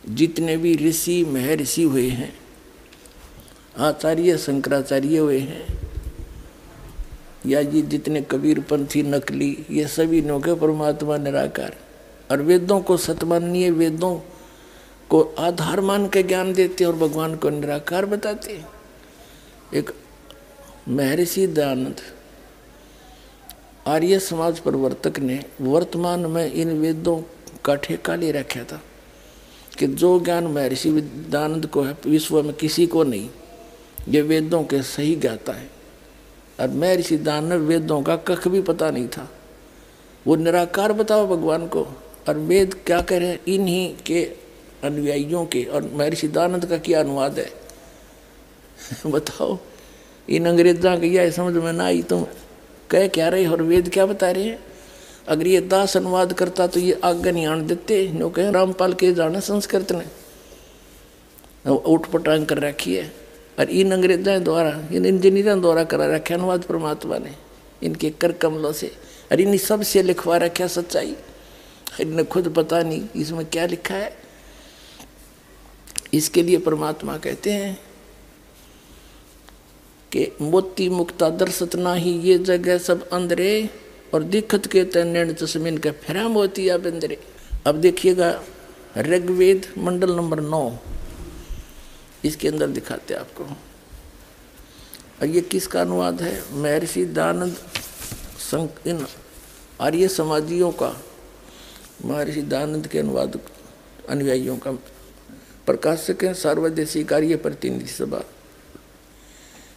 जितने भी ऋषि महर्षि हुए हैं, आचार्य शंकराचार्य हुए हैं, या ये जितने कबीरपंथी नकली, ये सभी नौके परमात्मा निराकार और वेदों को सतमानीय, वेदों को आधार मान के ज्ञान देते और भगवान को निराकार बताते। एक महर्षि दयानंद आर्य समाज प्रवर्तक ने वर्तमान में इन वेदों का ठेका ले रखा था कि जो ज्ञान महर्षि दयानंद को है विश्व में किसी को नहीं, ये वेदों के सही ज्ञाता है। और महर्षि दयानंद वेदों का कख भी पता नहीं था, वो निराकार बताओ भगवान को। और वेद क्या कह रहे हैं, इन्हीं के अनुयायियों के, और महर्षि दयानंद का क्या अनुवाद है बताओ। इन अंग्रेजा की यह समझ में ना आई, तुम कह क्या रहे और वेद क्या बता रहे हैं। अगर ये दास अनुवाद करता तो ये आगे नहीं आने देते, नो कहे रामपाल के जाने संस्कृत ने। उठपटांग कर रखी है। और इन अंग्रेजों द्वारा, इन इंजीनियरों द्वारा करा रखा अनुवाद परमात्मा ने इनके कर कमलों से। और इन सब से लिखवा रखा सच्चाई, इन्हें खुद पता नहीं इसमें क्या लिखा है। इसके लिए परमात्मा कहते हैं कि मोती मुक्ता दर्शत नाही, ये जगह सब अंदरे और दिखत के तैन चश्मिन के फिरा मोतिया बंदरे। अब देखिएगा ऋग्वेद मंडल नंबर 9, इसके अंदर दिखाते हैं आपको। और ये किसका अनुवाद है? महर्षि दयानंद इन आर्य समाजियों का, महर्षि दयानंद के अनुवाद अनुयायियों का। प्रकाशक है सार्वदेशी कार्य प्रतिनिधि सभा,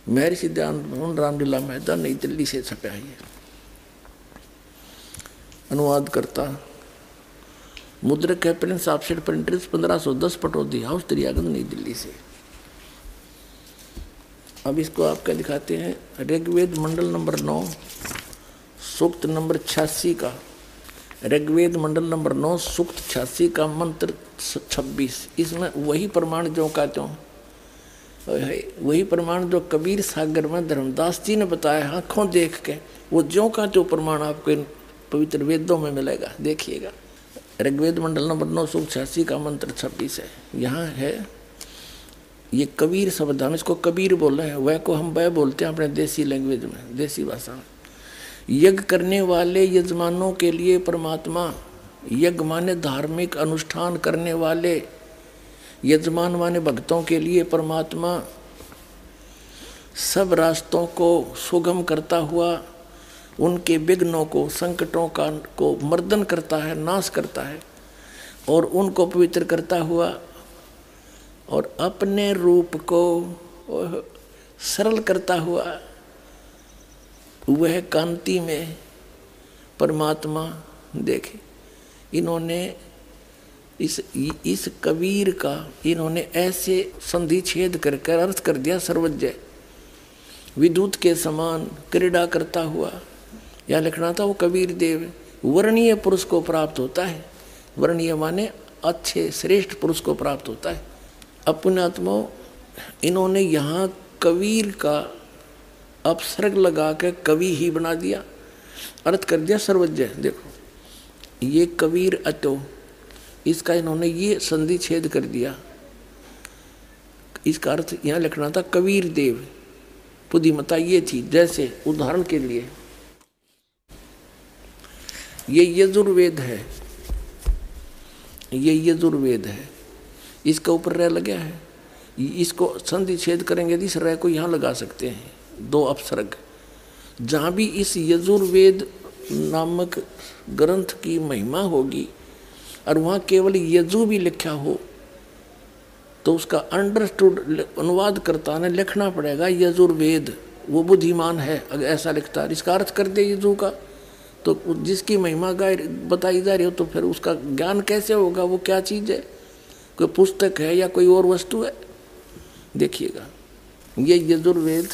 महर्षि दयानंद भवन, रामलीला मैदान, नई दिल्ली से छपा है। ये अनुवाद करता मुद्रक है Prince offset printers 1510 Pataudi house Daryaganj नई दिल्ली से। अब इसको आपका दिखाते हैं ऋग्वेद मंडल नंबर 9 सूक्त नंबर 86 का। ऋग्वेद मंडल नंबर 9 सूक्त 86 का मंत्र 26। इसमें वही प्रमाण जो का त्यों, वही प्रमाण जो कबीर सागर में धर्मदास जी ने बताया आँखों देख के, वो ज्यों का त्यों प्रमाण आपको इन पवित्र वेदों में मिलेगा। देखिएगा ऋग्वेद मंडल नंबर 9 सूक्त 86 का मंत्र 26 है। यहाँ है ये कबीर शब्द, हम इसको कबीर बोल रहे हैं, वह को हम वह बोलते हैं अपने देसी लैंग्वेज में, देसी भाषा में। यज्ञ करने वाले यजमानों के लिए परमात्मा, यज्ञ माने धार्मिक अनुष्ठान करने वाले यजमान माने भक्तों के लिए परमात्मा सब रास्तों को सुगम करता हुआ उनके विघ्नों को, संकटों को मर्दन करता है, नाश करता है और उनको पवित्र करता हुआ और अपने रूप को सरल करता हुआ वह कांति में परमात्मा देखे। इन्होंने इस कबीर का इन्होंने ऐसे संधि छेद कर अर्थ कर दिया सर्वज्ञ, विद्युत के समान क्रीड़ा करता हुआ। या लिखना था वो कबीर देव वर्णीय पुरुष को प्राप्त होता है। वर्णीय माने अच्छे श्रेष्ठ पुरुष को प्राप्त होता है। अपनात्मा इन्होंने यहाँ कबीर का अपसर्ग लगा के कवि ही बना दिया, अर्थ कर दिया सर्वज्ञ। देखो ये कबीर अतो, इसका इन्होंने ये संधि छेद कर दिया। इसका अर्थ यहाँ लिखना था कबीर देव, बुद्धिमता ये थी। जैसे उदाहरण के लिए ये यजुर्वेद है, ये यजुर्वेद है, इसका ऊपर रह लगा है, इसको संधि छेद करेंगे इस रह को यहाँ लगा सकते हैं, 2 अपसर्ग। जहाँ भी इस यजुर्वेद नामक ग्रंथ की महिमा होगी और वहाँ केवल यजु भी लिखा हो तो उसका अंडरस्टूड अनुवाद करता ने लिखना पड़ेगा यजुर्वेद, वो बुद्धिमान है अगर ऐसा लिखता है। इसका अर्थ कर दे यजु का, तो जिसकी महिमा बताई जा रही हो तो फिर उसका ज्ञान कैसे होगा, वो क्या चीज़ है, कोई पुस्तक है या कोई और वस्तु है। देखिएगा ये यजुर्वेद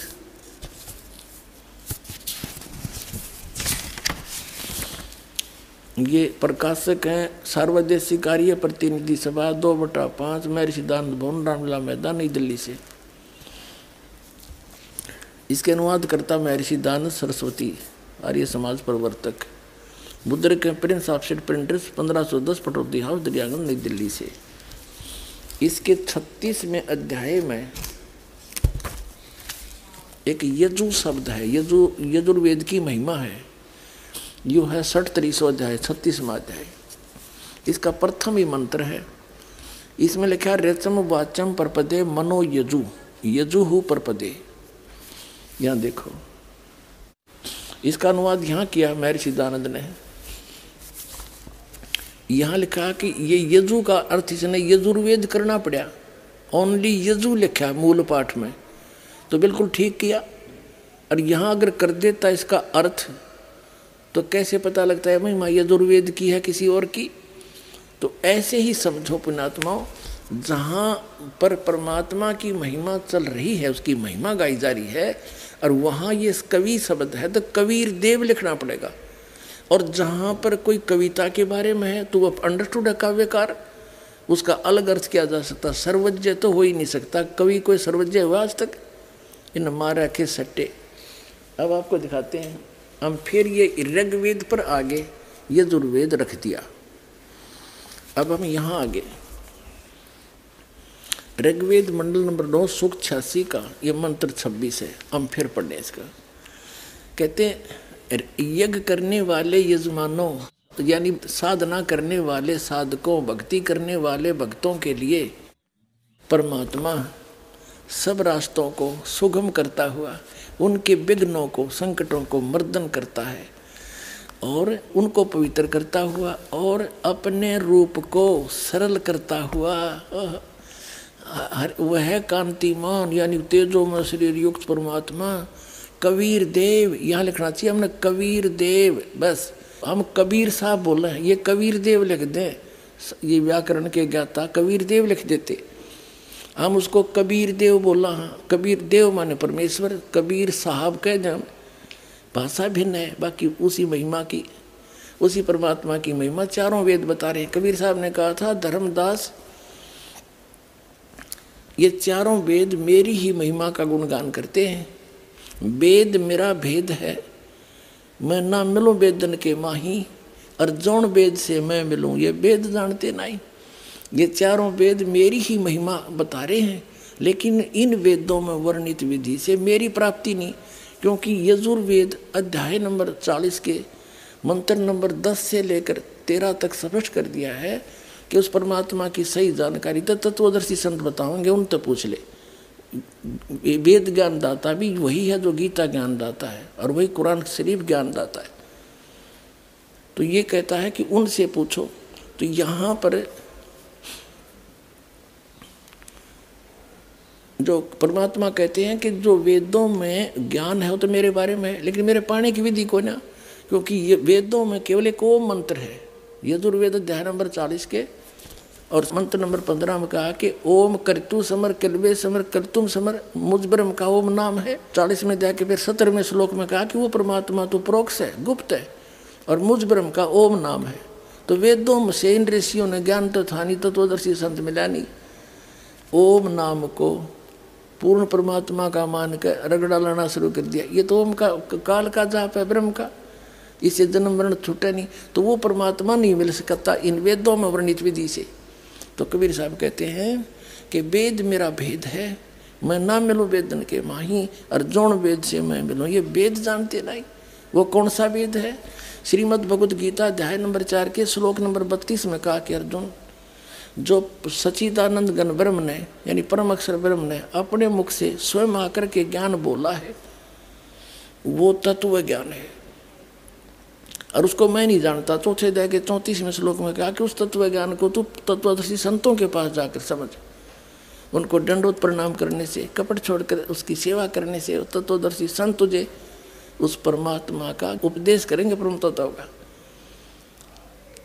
ये प्रकाशक हैं सार्वदेशी कार्य प्रतिनिधि सभा 2/5 महर्षि दयानंद भवन, रामलीला मैदान, नई दिल्ली से। इसके अनुवाद करता महर्षि दयानंद सरस्वती, आर्य समाज प्रवर्तक, मुद्रक के Prince offset printers 1510 Pataudi house Daryaganj नई दिल्ली से। इसके 36वें अध्याय में एक यजु शब्द है, यजुर्वेद की महिमा है। यो है 63वां अध्याय, 36वां अध्याय। इसका प्रथम ही मंत्र है। इसमें लिखा रेचम वाचम परपदे मनो यजु, यजुहु परपदे। यहाँ देखो इसका अनुवाद यहाँ किया महर्षि दयानंद ने। यहाँ लिखा कि ये यजु का अर्थ इसने यजुर्वेद करना पड़ा, ओनली यजु लिखा मूल पाठ में, तो बिल्कुल ठीक किया। और यहाँ अगर कर देता इसका अर्थ तो कैसे पता लगता है महिमा यजुर्वेद की है किसी और की। तो ऐसे ही समझो पुण्यात्माओं, जहाँ पर परमात्मा की महिमा चल रही है, उसकी महिमा गाई जा रही है, और वहाँ ये कवि शब्द है तो कबीर देव लिखना पड़ेगा। और जहाँ पर कोई कविता के बारे में है तो वो अंडरस्टूड है काव्यकार, उसका अलग अर्थ किया जा सकता। सर्वज्ञ तो हो ही नहीं सकता, कभी कोई सर्वज्ञ हुआ आज तक? इन मारा के सट्टे। अब आपको दिखाते हैं हम फिर ये ऋग्वेद पर आगे यजुर्वेद रख दिया। अब हम यहाँ आगे ऋग्वेद मंडल नंबर 9 सूक्त 86 का ये मंत्र 26 है, हम फिर पढ़ने इसका। कहते हैं यज्ञ करने वाले यजमानों यानी साधना करने वाले साधकों, भक्ति करने वाले भक्तों के लिए परमात्मा सब रास्तों को सुगम करता हुआ उनके विघ्नों को, संकटों को मर्दन करता है और उनको पवित्र करता हुआ और अपने रूप को सरल करता हुआ वह कांतिमान यानी तेजोमय शरीर युक्त परमात्मा कबीर देव, यहाँ लिखना चाहिए हमने कबीर देव, बस हम कबीर साहब बोल रहे हैं, ये कबीर देव लिख दें, ये व्याकरण के ज्ञाता कबीर देव लिख देते, हम उसको कबीर देव बोला। हाँ, कबीर देव माने परमेश्वर, कबीर साहब कह जाए, भाषा भिन्न है, बाकी उसी महिमा की, उसी परमात्मा की महिमा चारों वेद बता रहे हैं। कबीर साहब ने कहा था धर्मदास ये चारों वेद मेरी ही महिमा का गुणगान करते हैं। वेद मेरा भेद है, मैं ना मिलूं वेदन के माही, और जौन वेद से मैं मिलूं ये वेद जानते नहीं। ये चारों वेद मेरी ही महिमा बता रहे हैं, लेकिन इन वेदों में वर्णित विधि से मेरी प्राप्ति नहीं, क्योंकि यजुर्वेद अध्याय नंबर 40 के मंत्र नंबर 10 से लेकर 13 तक स्पष्ट कर दिया है कि उस परमात्मा की सही जानकारी तो तत्वदर्शी संत बताओगे, उन तो पूछ ले। वेद ज्ञान दाता भी वही है जो गीता ज्ञान दाता है, और वही कुरान शरीफ ज्ञान दाता है। तो ये कहता है कि उनसे पूछो। तो यहाँ पर जो परमात्मा कहते हैं कि जो वेदों में ज्ञान है वो तो मेरे बारे में है, लेकिन मेरे पाने की विधि को ना, क्योंकि ये वेदों में केवल एक ओम मंत्र है। यजुर्वेद अध्याय नंबर 40 के और मंत्र नंबर 15 में कहा कि ओम कर्तु समर कल्वे समर कर्तुम समर, मुजब्रम का ओम नाम है। 40 में जाके फिर 17वें श्लोक में कहा कि वो परमात्मा तो प्रोक्ष है, गुप्त है, और मुजब्रम का ओम नाम है। तो वेदों से इन ऋषियों ने ज्ञान तो था नहीं, तत्वदर्शी संत मिला नहीं, ओम नाम को पूर्ण परमात्मा का मान कर रगड़ा लाना शुरू कर दिया। ये तो ओम का काल का जाप है, ब्रह्म का, इससे जन्म मरण छूटा नहीं, तो वो परमात्मा नहीं मिल सकता इन वेदों में वर्णित विधि से। तो कबीर साहब कहते हैं कि वेद मेरा भेद है, मैं ना मिलूं वेदन के माही, और जौन वेद से मैं मिलूं ये वेद जानते नहीं। वो कौन सा वेद है? श्रीमद् भगवद गीता अध्याय नंबर 4 के श्लोक नंबर 32 में कहा कि अर्जुन, जो सच्चिदानंद घन ब्रह्म ने यानी परम अक्षर ब्रह्म ने अपने मुख से स्वयं आकर के ज्ञान बोला है, वो तत्व ज्ञान है, और उसको मैं नहीं जानता। चौथे अध्याय के 34वें श्लोक में कहा कि उस तत्व ज्ञान को तू तत्वदर्शी संतों के पास जाकर समझ, उनको दंडोत प्रणाम करने से, कपट छोड़कर उसकी सेवा करने से तत्वदर्शी संत तुझे उस परमात्मा का उपदेश करेंगे, परम तत्व का।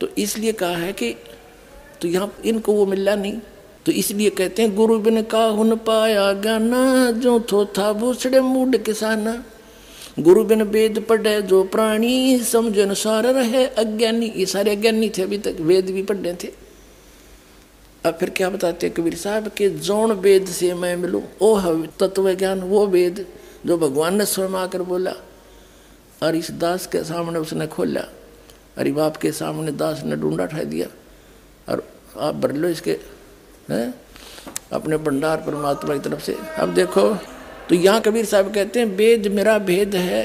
तो इसलिए कहा है कि तो यहाँ इनको वो मिला नहीं, तो इसलिए कहते हैं गुरु बिन काहुन पाया ज्ञाना, जो थोथा भूसड़े मूड किसाना, गुरु बिन वेद पढ़े जो प्राणी, समझ अनुसार रहे अज्ञानी। ये सारे अज्ञानी थे, अभी तक वेद भी पढ़े थे। अब फिर क्या बताते कबीर साहब के जौन वेद से मैं मिलूं ओ तत्व ज्ञान, वो वेद जो भगवान ने स्वयं आकर बोला, और इस दास के सामने उसने खोला, अरे बाप के सामने दास ने ढूंढा ठा दिया, और आप भर लो इसके हैं अपने भंडार परमात्मा की तरफ से। अब देखो, तो यहाँ कबीर साहब कहते हैं वेद मेरा भेद है।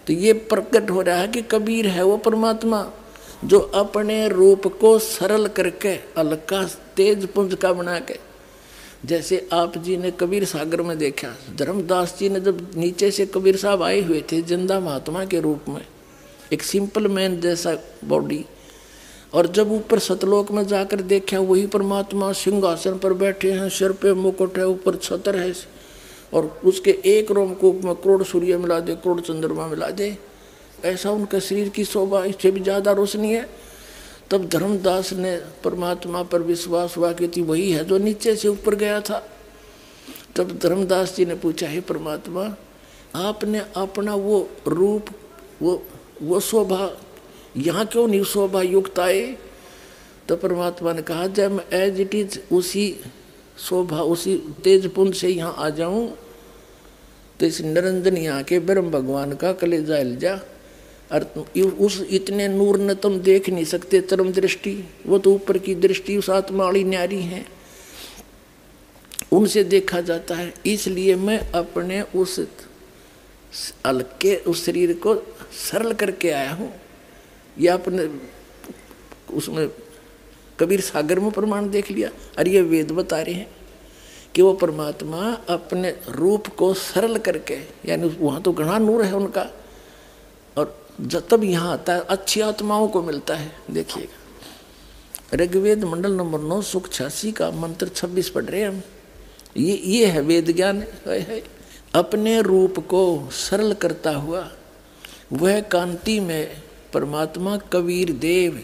तो ये प्रकट हो रहा है कि कबीर है वो परमात्मा जो अपने रूप को सरल करके अलका तेज पुंज का बना के, जैसे आप जी ने कबीर सागर में देखा, धर्मदास जी ने जब नीचे से कबीर साहब आए हुए थे जिंदा महात्मा के रूप में, एक सिंपल मैन जैसा बॉडी, और जब ऊपर सतलोक में जाकर देखा वही परमात्मा सिंहासन पर बैठे हैं, सिर पे मुकुट है, ऊपर छतर है, और उसके एक रोमकूप में करोड़ सूर्य मिला दे, करोड़ चंद्रमा मिला दे, ऐसा उनके शरीर की शोभा, इससे भी ज़्यादा रोशनी है। तब धर्मदास ने परमात्मा पर विश्वास हुआ कि वही है जो नीचे से ऊपर गया था। तब धर्मदास जी ने पूछा, हे परमात्मा, आपने अपना वो रूप, वो शोभा यहाँ क्यों नहीं शोभा युक्त आए? तो परमात्मा ने कहा जब मैं एज इट इज उसी शोभा उसी तेज पुंज से यहाँ आ जाऊं तो इस निरंजन यहाँ के ब्रह्म भगवान का कलेजा हिल जा। और उस इतने नूर ने तुम देख नहीं सकते चरम दृष्टि, वो तो ऊपर की दृष्टि उस आत्मा वाली न्यारी है, उनसे देखा जाता है। इसलिए मैं अपने उस हल्के उस शरीर को सरल करके आया हूँ। यह अपने उसमें कबीर सागर में प्रमाण देख लिया। और ये वेद बता रहे हैं कि वो परमात्मा अपने रूप को सरल करके, यानी वहाँ तो घना नूर है उनका, और जब तब यहाँ आता है अच्छी आत्माओं को मिलता है। देखिएगा ऋग्वेद मंडल नंबर 9 सुख 86 का मंत्र 26 पढ़ रहे हैं हम। ये है वेद ज्ञान है। अपने रूप को सरल करता हुआ वह कांति में परमात्मा कबीर देव,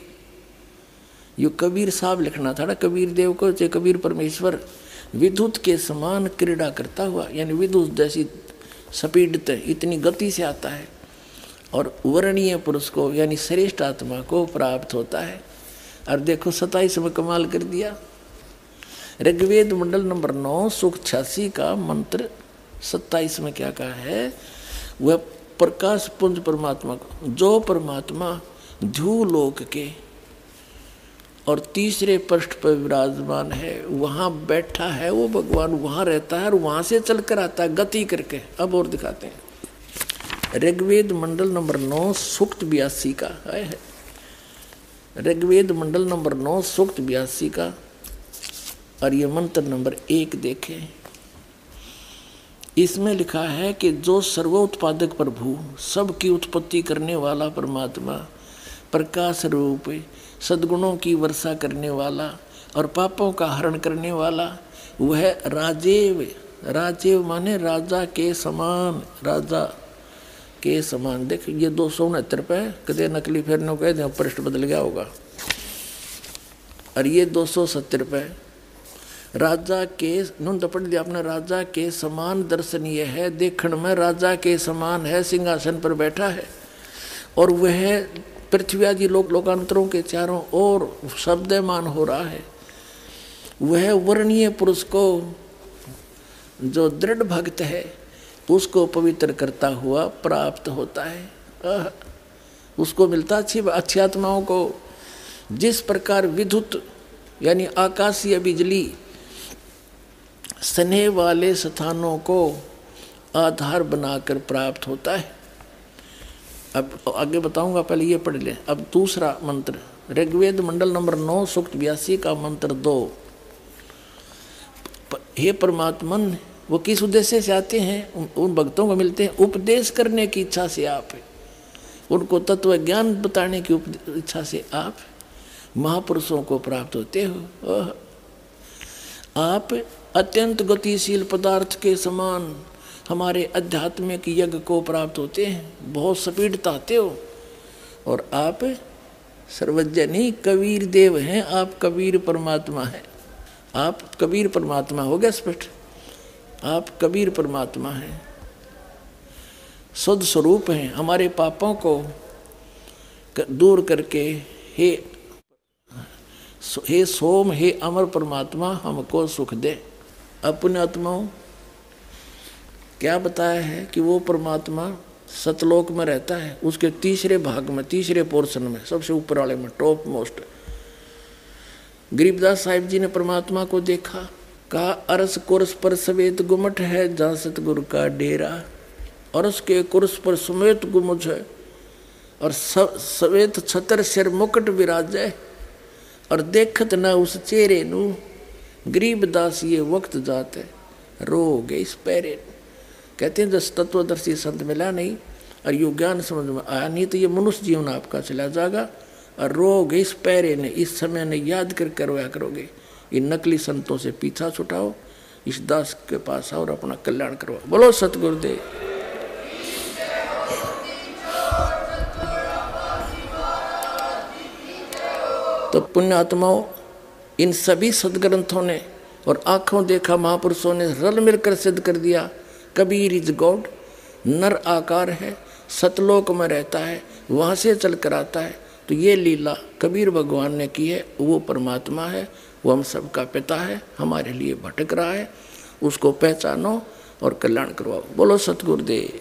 यो कबीर साहब लिखना था ना कबीर देव को, चाहे कबीर परमेश्वर, विद्युत के समान क्रीड़ा करता हुआ, यानी विद्युत जैसी स्पीड इतनी गति से आता है और वर्णीय पुरुष को यानी श्रेष्ठ आत्मा को प्राप्त होता है। और देखो 27 में कमाल कर दिया। ऋग्वेद मंडल नंबर 9 सुख 86 का मंत्र 27 में क्या कहा है? वह प्रकाश पुंज परमात्मा को, जो परमात्मा ध्रुवलोक के और तीसरे पृष्ठ पर विराजमान है, वहाँ बैठा है वो भगवान, वहाँ रहता है और वहाँ से चल कर आता है गति करके। अब और दिखाते हैं ऋग्वेद मंडल नंबर 9 सूक्त 82 का है। ऋग्वेद मंडल नंबर 9 सूक्त 82 का और ये मंत्र नंबर 1 देखें। इसमें लिखा है कि जो सर्वोत्पादक प्रभु, सबकी उत्पत्ति करने वाला परमात्मा, प्रकाश रूप, सद्गुणों की वर्षा करने वाला और पापों का हरण करने वाला, वह राजेव, राजेव माने राजा के समान, राजा के समान। देख ये 269 पे कदे नकली फेरने को कहते हैं, पृष्ठ बदल गया होगा। और ये 270 पे राजा के नुन तो पढ़ दिया आपने, राजा के समान दर्शनीय है, देखण में राजा के समान है, सिंहासन पर बैठा है और वह पृथ्वी आदि लोकांतरों के चारों ओर शब्दमान हो रहा है। वह वर्णीय पुरुष को, जो दृढ़ भक्त है, उसको पवित्र करता हुआ प्राप्त होता है। उसको मिलता अच्छी आत्माओं को। जिस प्रकार विद्युत यानी आकाशीय बिजली स्नेह वाले स्थानों को आधार बनाकर प्राप्त होता है। अब आगे बताऊंगा, पहले ये पढ़ लें। अब दूसरा मंत्र ऋग्वेद मंडल नंबर 9 सूक्त 82 का मंत्र 2। हे परमात्मन, वो किस उद्देश्य से आते हैं? उन भक्तों को मिलते हैं उपदेश करने की इच्छा से आप, उनको तत्व ज्ञान बताने की इच्छा से आप महापुरुषों को प्राप्त होते हो। आप अत्यंत गतिशील पदार्थ के समान हमारे आध्यात्मिक यज्ञ को प्राप्त होते हैं, बहुत स्पीड आते हो। और आप सर्वजनी कबीर देव हैं, आप कबीर परमात्मा हैं। आप कबीर परमात्मा हो गया स्पष्ट, आप कबीर परमात्मा हैं, शुद्ध स्वरूप हैं। हमारे पापों को दूर करके हे सोम, हे अमर परमात्मा, हमको सुख दे। अपने आत्माओं क्या बताया है कि वो परमात्मा सतलोक में रहता है, उसके तीसरे भाग में, तीसरे पोर्शन में, सबसे ऊपर वाले में, टॉप मोस्ट। गरीबदास साहिब जी ने परमात्मा को देखा, कहा अरस कुर्स पर सवेत गुमट है, जहाँ सतगुरु का डेरा। अरस के कुर्स पर समेत गुमुज है और सवेत छतर सिर मुकुट विराजय, और देखत न उस चेहरे नू, गरीबदास ये वक्त जाते रो गए इस पैरे। कहते हैं जब तत्वदर्शी संत मिला नहीं और यो ज्ञान समझ में आया नहीं, तो ये मनुष्य जीवन आपका चला जाएगा और रोगे इस पैरे ने, इस समय ने याद करके रोया करोगे। इन नकली संतों से पीछा छुटाओ, इस दास के पास आओ और अपना कल्याण करवाओ। बोलो सतगुरुदेव। तो पुण्यात्माओं, इन सभी सदग्रंथों ने और आंखों देखा महापुरुषों ने रल मिलकर सिद्ध कर दिया, कबीर इज गॉड, नर आकार है, सतलोक में रहता है, वहाँ से चल कर आता है तो ये लीला कबीर भगवान ने की है। वो परमात्मा है, वो हम सबका पिता है, हमारे लिए भटक रहा है, उसको पहचानो और कल्याण करवाओ। बोलो सतगुरुदेव।